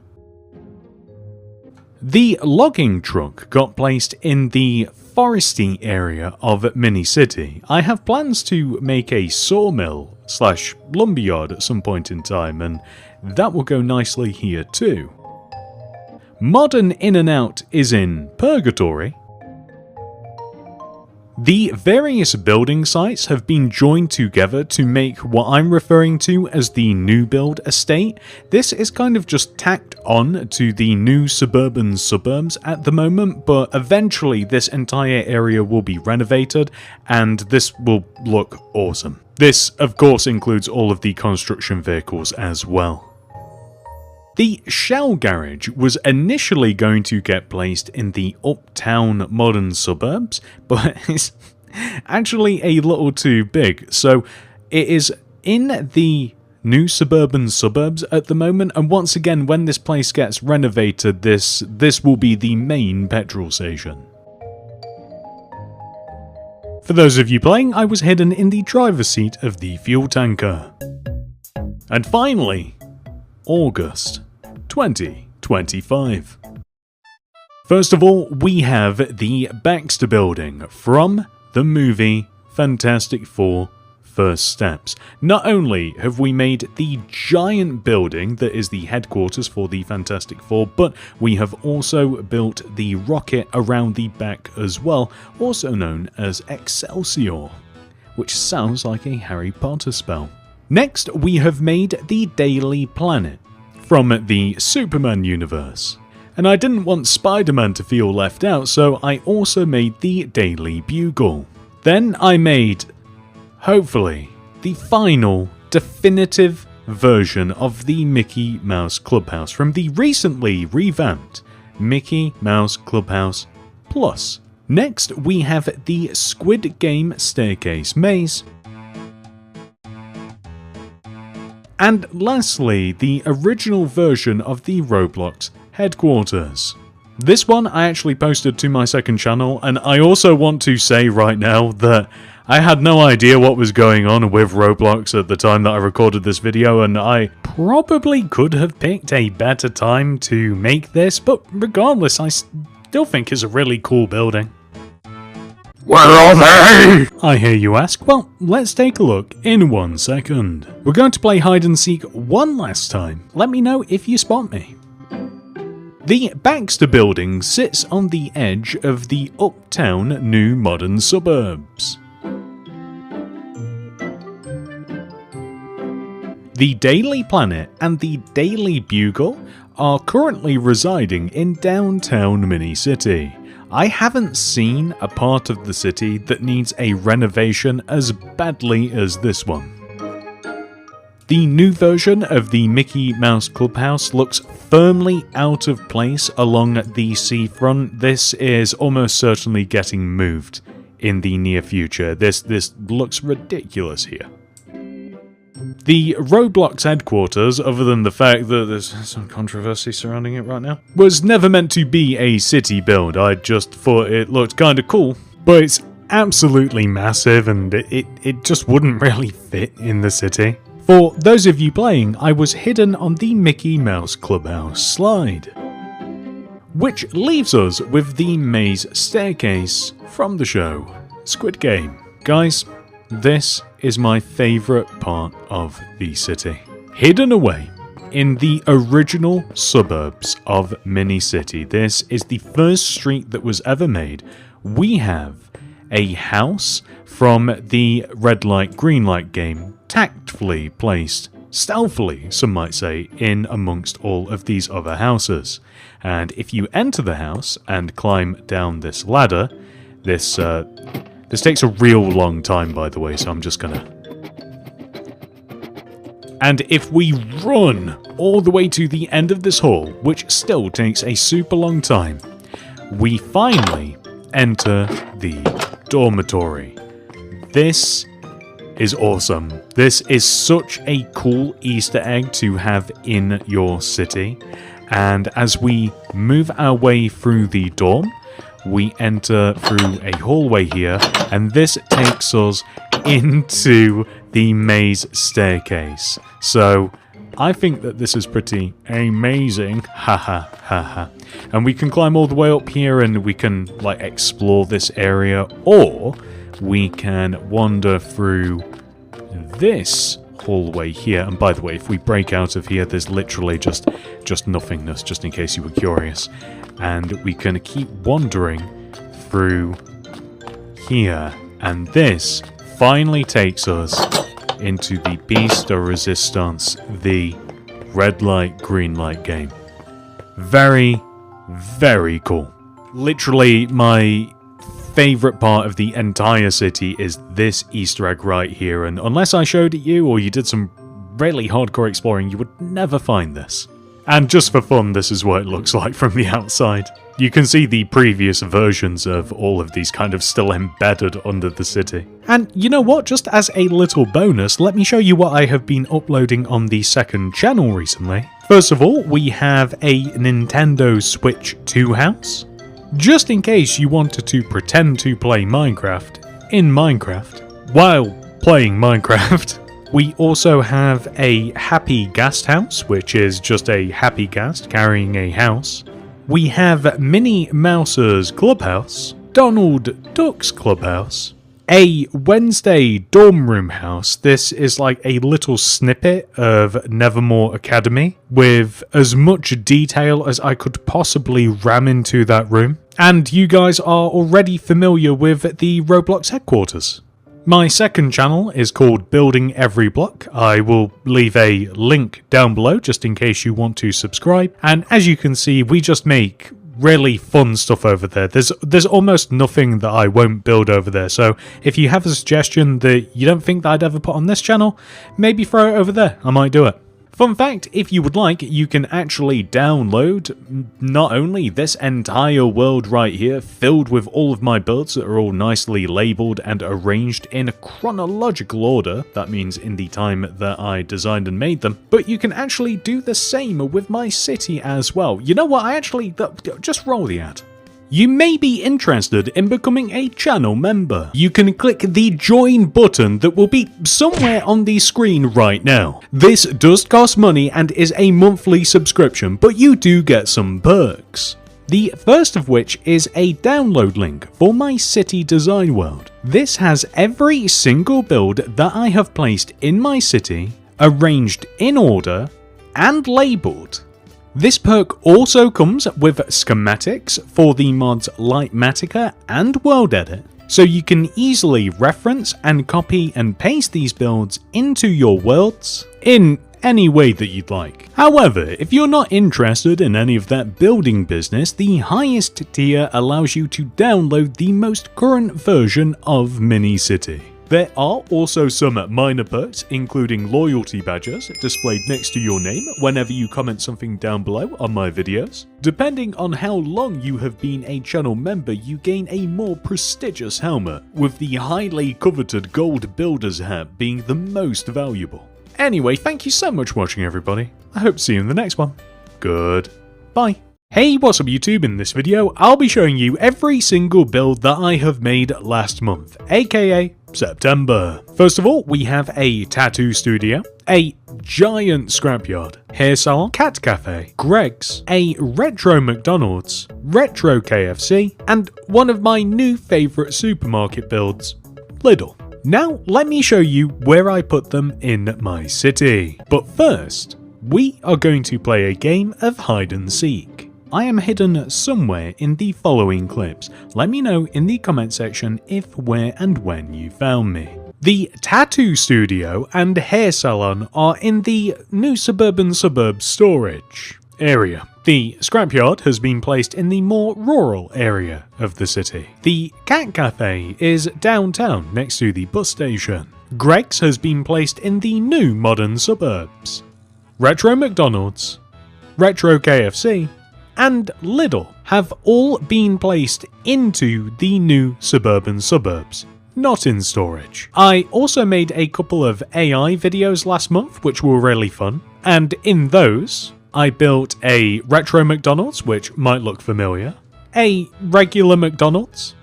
The logging truck got placed in the foresty area of Mini-City. I have plans to make a sawmill / lumberyard at some point in time, and that will go nicely here too. Modern In-N-Out is in Purgatory. The various building sites have been joined together to make what I'm referring to as the new build estate. This is kind of just tacked on to the new suburban suburbs at the moment, but eventually this entire area will be renovated and this will look awesome. This of course includes all of the construction vehicles as well. The shell garage was initially going to get placed in the uptown modern suburbs, but it's actually a little too big, so it is in the new suburban suburbs at the moment, and once again, when this place gets renovated, this will be the main petrol station. For those of you playing, I was hidden in the driver's seat of the fuel tanker. And finally, August 2025. First of all, we have the Baxter Building from the movie Fantastic Four: First Steps. Not only have we made the giant building that is the headquarters for the Fantastic Four, but we have also built the rocket around the back as well, also known as Excelsior, which sounds like a Harry Potter spell. Next, we have made the Daily Planet from the Superman universe. And I didn't want Spider-Man to feel left out, so I also made the Daily Bugle. Then I made, hopefully, the final, definitive version of the Mickey Mouse Clubhouse from the recently revamped Mickey Mouse Clubhouse Plus. Next, we have the Squid Game Staircase Maze. And lastly, the original version of the Roblox headquarters. This one I actually posted to my second channel, and I also want to say right now that I had no idea what was going on with Roblox at the time that I recorded this video, and I probably could have picked a better time to make this, but regardless, I still think it's a really cool building. Where are they? I hear you ask. Well, let's take a look in 1 second. We're going to play hide and seek one last time. Let me know if you spot me. The Baxter Building sits on the edge of the uptown new modern suburbs. The Daily Planet and the Daily Bugle are currently residing in downtown Mini-City. I haven't seen a part of the city that needs a renovation as badly as this one. The new version of the Mickey Mouse Clubhouse looks firmly out of place along the seafront. This is almost certainly getting moved in the near future. This looks ridiculous here. The Roblox headquarters, other than the fact that there's some controversy surrounding it right now, was never meant to be a city build. I just thought it looked kinda cool, but it's absolutely massive and it just wouldn't really fit in the city. For those of you playing, I was hidden on the Mickey Mouse Clubhouse slide, which leaves us with the maze staircase from the show Squid Game. Guys, this is my favourite part of the city. Hidden away in the original suburbs of Mini-City, this is the first street that was ever made. We have a house from the red light, green light game, tactfully placed, stealthily, some might say, in amongst all of these other houses. And if you enter the house and climb down this ladder, this takes a real long time, by the way, so I'm just gonna... And if we run all the way to the end of this hall, which still takes a super long time, we finally enter the dormitory. This is awesome. This is such a cool Easter egg to have in your city. And as we move our way through the dorm, we enter through a hallway here, and this takes us into the maze staircase. So I think that this is pretty amazing. Haha, haha. And we can climb all the way up here and we can like explore this area, or we can wander through this hallway here. And by the way, if we break out of here, there's literally just nothingness, just in case you were curious. And we can keep wandering through here. And this finally takes us into the Beast de Resistance, the red light, green light game. Very, very cool. Literally, my favorite part of the entire city is this Easter egg right here. And unless I showed it you or you did some really hardcore exploring, you would never find this. And just for fun, this is what it looks like from the outside. You can see the previous versions of all of these kind of still embedded under the city. And you know what, just as a little bonus, let me show you what I have been uploading on the second channel recently. First of all, we have a Nintendo Switch 2 house. Just in case you wanted to pretend to play Minecraft in Minecraft while playing Minecraft. We also have a Happy Ghast house, which is just a Happy Ghast carrying a house. We have Minnie Mouse's clubhouse, Donald Duck's clubhouse, a Wednesday dorm room house. This is like a little snippet of Nevermore Academy with as much detail as I could possibly ram into that room. And you guys are already familiar with the Roblox headquarters. My second channel is called Building Every Block. I will leave a link down below just in case you want to subscribe. And as you can see, we just make really fun stuff over there. There's almost nothing that I won't build over there. So if you have a suggestion that you don't think that I'd ever put on this channel, maybe throw it over there. I might do it. Fun fact, if you would like, you can actually download not only this entire world right here, filled with all of my builds that are all nicely labelled and arranged in chronological order, that means in the time that I designed and made them, but you can actually do the same with my city as well. You know what, just roll the ad. You may be interested in becoming a channel member. You can click the join button that will be somewhere on the screen right now. This does cost money and is a monthly subscription, but you do get some perks. The first of which is a download link for my city design world. This has every single build that I have placed in my city, arranged in order, and labelled. This perk also comes with schematics for the mods Lightmatica and World Edit, so you can easily reference and copy and paste these builds into your worlds in any way that you'd like. However, if you're not interested in any of that building business, the highest tier allows you to download the most current version of Minicity. There are also some minor perks, including loyalty badges displayed next to your name whenever you comment something down below on my videos. Depending on how long you have been a channel member, you gain a more prestigious helmet, with the highly coveted gold builder's hat being the most valuable. Anyway, thank you so much for watching, everybody. I hope to see you in the next one. Goodbye. Hey, what's up YouTube? In this video, I'll be showing you every single build that I have made last month, aka September. First of all, we have a tattoo studio, a giant scrapyard, hair salon, cat cafe, Greg's, a retro McDonald's, retro KFC, and one of my new favourite supermarket builds, Lidl. Now, let me show you where I put them in my city. But first, we are going to play a game of hide and seek. I am hidden somewhere in the following clips. Let me know in the comment section if, where and when you found me. The tattoo studio and hair salon are in the new suburban suburb storage area. The scrapyard has been placed in the more rural area of the city. The cat cafe is downtown next to the bus station. Greg's has been placed in the new modern suburbs. Retro McDonald's, retro KFC, and Lidl have all been placed into the new suburban suburbs, not in storage. I also made a couple of AI videos last month which were really fun, and in those I built a retro McDonald's, which might look familiar, a regular McDonald's,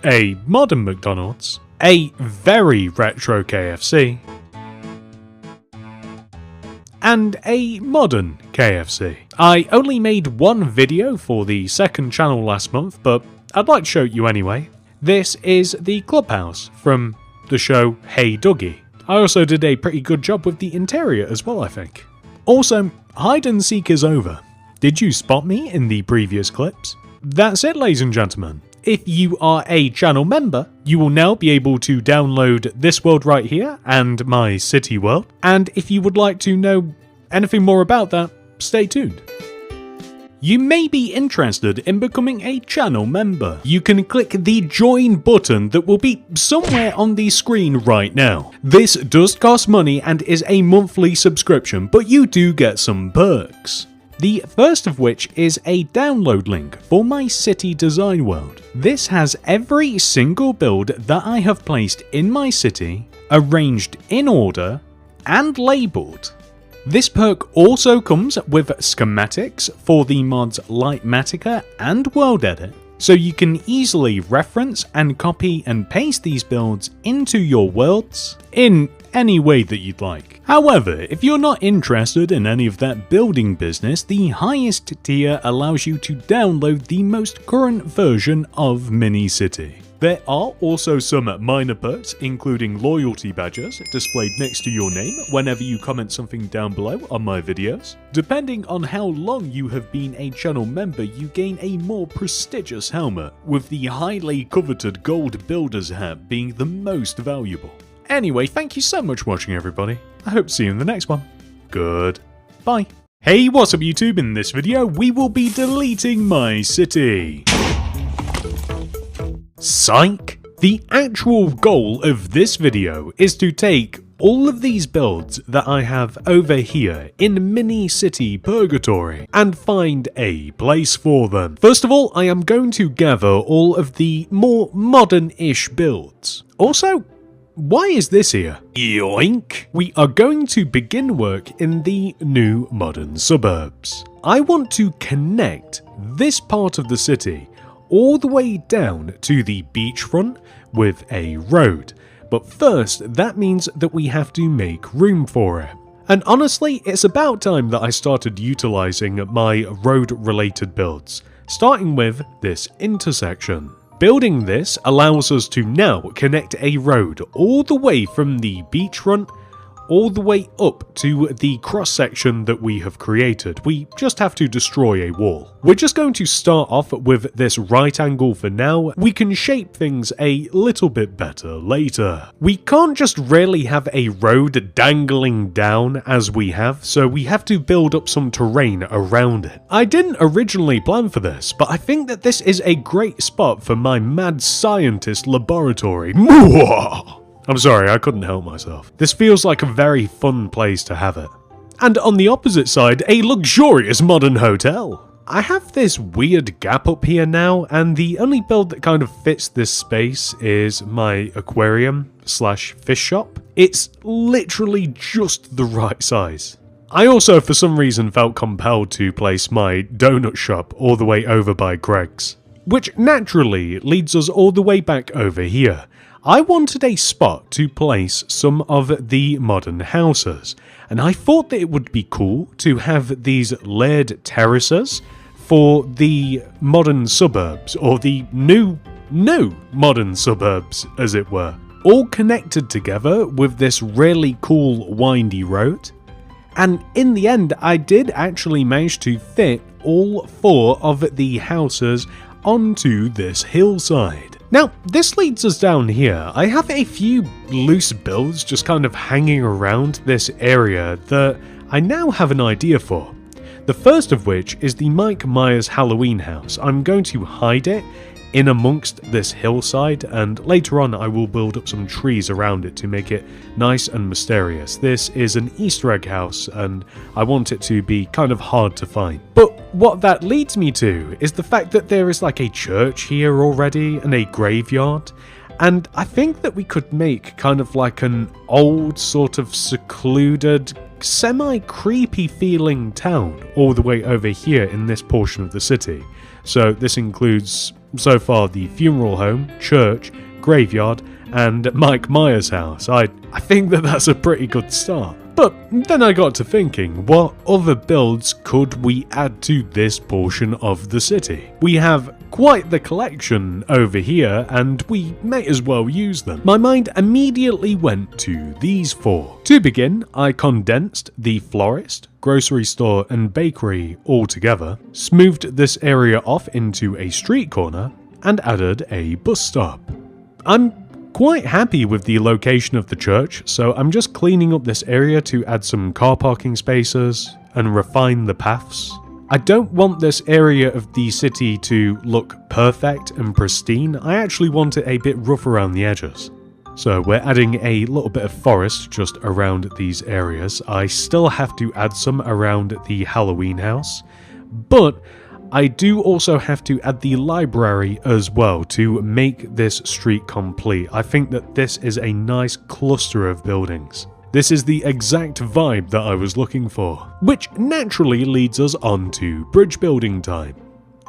a modern McDonald's, a very retro KFC, and a modern KFC. I only made one video for the second channel last month, but I'd like to show you anyway. This is the clubhouse from the show Hey Dougie. I also did a pretty good job with the interior as well, I think. Also, hide and seek is over. Did you spot me in the previous clips? That's it, ladies and gentlemen. If you are a channel member, you will now be able to download this world right here and my city world. And if you would like to know anything more about that, stay tuned. you may be interested in becoming a channel member. You can click the join button that will be somewhere on the screen right now. This does cost money and is a monthly subscription, but you do get some perks. The first of which is a download link for my city design world. This has every single build that I have placed in my city, arranged in order, and labelled. This perk also comes with schematics for the mods Lightmatica and World Edit, so you can easily reference and copy and paste these builds into your worlds in any way that you'd like. However, if you're not interested in any of that building business, the highest tier allows you to download the most current version of Mini-City. There are also some minor perks, including loyalty badges displayed next to your name whenever you comment something down below on my videos. Depending on how long you have been a channel member, you gain a more prestigious helmet, with the highly coveted gold builder's hat being the most valuable. Anyway, thank you so much for watching, everybody. I hope to see you in the next one. Goodbye. Hey, what's up YouTube? In this video, we will be deleting my city. Psych! The actual goal of this video is to take all of these builds that I have over here in Mini-City Purgatory and find a place for them. First of all, I am going to gather all of the more modern-ish builds. Also, why is this here? Yoink! We are going to begin work in the new modern suburbs. I want to connect this part of the city all the way down to the beachfront with a road. But first, that means that we have to make room for it. And honestly, it's about time that I started utilizing my road-related builds, starting with this intersection. Building this allows us to now connect a road all the way from the beachfront all the way up to the cross section that we have created. We just have to destroy a wall. We're just going to start off with this right angle for now. We can shape things a little bit better later. We can't just really have a road dangling down as we have, so we have to build up some terrain around it. I didn't originally plan for this, but I think that this is a great spot for my mad scientist laboratory. I'm sorry, I couldn't help myself. This feels like a very fun place to have it. And on the opposite side, a luxurious modern hotel. I have this weird gap up here now, and the only build that kind of fits this space is my aquarium slash fish shop. It's literally just the right size. I also, for some reason, felt compelled to place my donut shop all the way over by Greg's, which naturally leads us all the way back over here. I wanted a spot to place some of the modern houses, and I thought that it would be cool to have these layered terraces for the modern suburbs, or the new modern suburbs, as it were, all connected together with this really cool windy road. And in the end, I did actually manage to fit all 4 of the houses onto this hillside. Now, this leads us down here. I have a few loose builds just kind of hanging around this area that I now have an idea for. The first of which is the Mike Myers Halloween house. I'm going to hide it in amongst this hillside, and later on I will build up some trees around it to make it nice and mysterious. This is an Easter egg house, and I want it to be kind of hard to find. But what that leads me to is the fact that there is like a church here already and a graveyard, and I think that we could make kind of like an old sort of secluded, semi-creepy feeling town all the way over here in this portion of the city. So this includes, so far, the funeral home, church, graveyard, and Mike Myers' house. I think that that's a pretty good start. But then I got to thinking, what other builds could we add to this portion of the city? We have quite the collection over here, and we may as well use them. My mind immediately went to these 4. To begin, I condensed the florist, grocery store, and bakery all together, smoothed this area off into a street corner, and added a bus stop. I'm quite happy with the location of the church, so I'm just cleaning up this area to add some car parking spaces and refine the paths. I don't want this area of the city to look perfect and pristine. I actually want it a bit rough around the edges. So we're adding a little bit of forest just around these areas. I still have to add some around the Halloween house, but I do also have to add the library as well to make this street complete. I think that this is a nice cluster of buildings. This is the exact vibe that I was looking for, which naturally leads us on to bridge building time.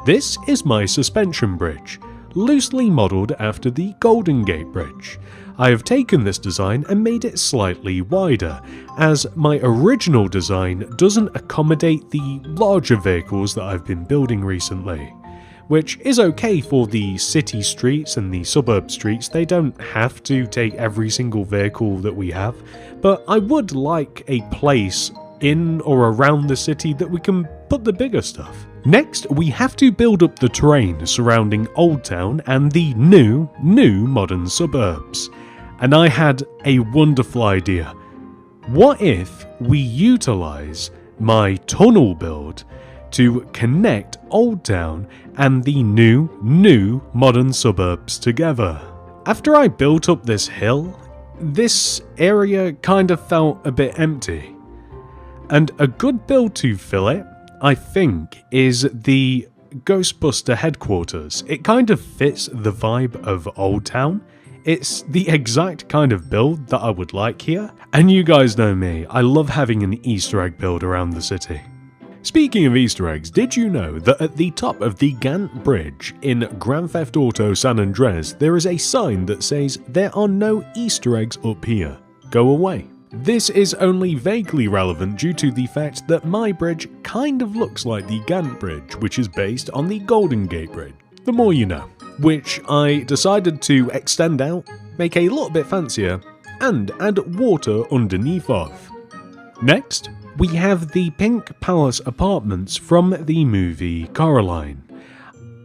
This is my suspension bridge, loosely modelled after the Golden Gate Bridge. I have taken this design and made it slightly wider, as my original design doesn't accommodate the larger vehicles that I've been building recently. Which is okay for the city streets and the suburb streets. They don't have to take every single vehicle that we have, but I would like a place in or around the city that we can put the bigger stuff. Next, we have to build up the terrain surrounding Old Town and the new modern suburbs. And I had a wonderful idea. What if we utilize my tunnel build to connect Old Town and the new modern suburbs together? After I built up this hill, this area kind of felt a bit empty. And a good build to fill it, I think, is the Ghostbuster headquarters. It kind of fits the vibe of Old Town. It's the exact kind of build that I would like here. And you guys know me, I love having an Easter egg build around the city. Speaking of Easter eggs, did you know that at the top of the Gantt Bridge in Grand Theft Auto San Andreas, there is a sign that says there are no Easter eggs up here. Go away. This is only vaguely relevant due to the fact that my bridge kind of looks like the Gantt Bridge, which is based on the Golden Gate Bridge. The more you know. Which I decided to extend out, make a little bit fancier, and add water underneath of. Next, we have the Pink Palace apartments from the movie Coraline.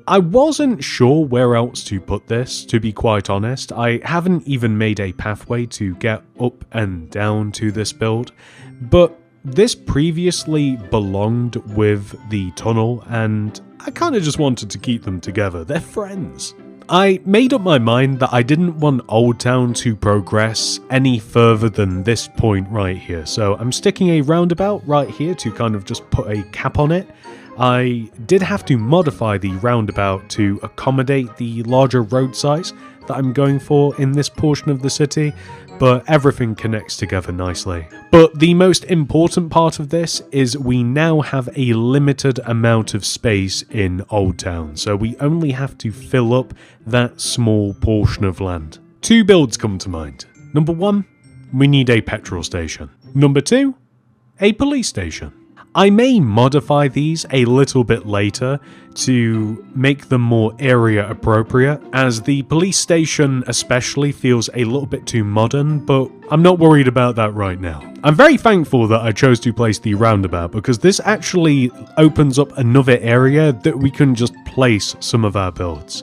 I wasn't sure where else to put this, to be quite honest. I haven't even made a pathway to get up and down to this build, but this previously belonged with the tunnel and I kind of just wanted to keep them together. They're friends. I made up my mind that I didn't want Old Town to progress any further than this point right here. So I'm sticking a roundabout right here to kind of just put a cap on it. I did have to modify the roundabout to accommodate the larger road size that I'm going for in this portion of the city, but everything connects together nicely. But the most important part of this is we now have a limited amount of space in Old Town, so we only have to fill up that small portion of land. Two builds come to mind. Number one, we need a petrol station. Number two, a police station. I may modify these a little bit later to make them more area appropriate, as the police station especially feels a little bit too modern, but I'm not worried about that right now. I'm very thankful that I chose to place the roundabout because this actually opens up another area that we can just place some of our builds.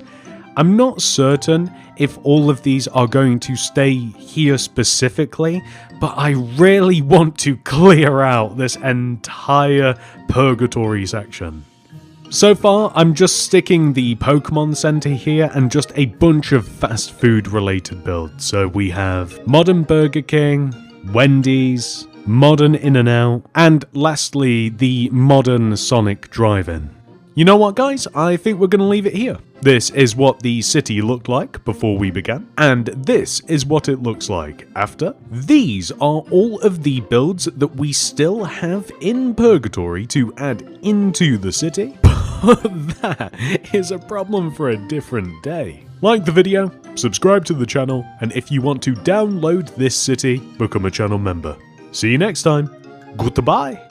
I'm not certain if all of these are going to stay here specifically, but I really want to clear out this entire purgatory section. So far, I'm just sticking the Pokemon Center here and just a bunch of fast food related builds. So we have modern Burger King, Wendy's, modern In-N-Out, and lastly, the modern Sonic Drive-In. You know what, guys? I think we're going to leave it here. This is what the city looked like before we began, and this is what it looks like after. These are all of the builds that we still have in Purgatory to add into the city, but that is a problem for a different day. Like the video, subscribe to the channel, and if you want to download this city, become a channel member. See you next time. Goodbye.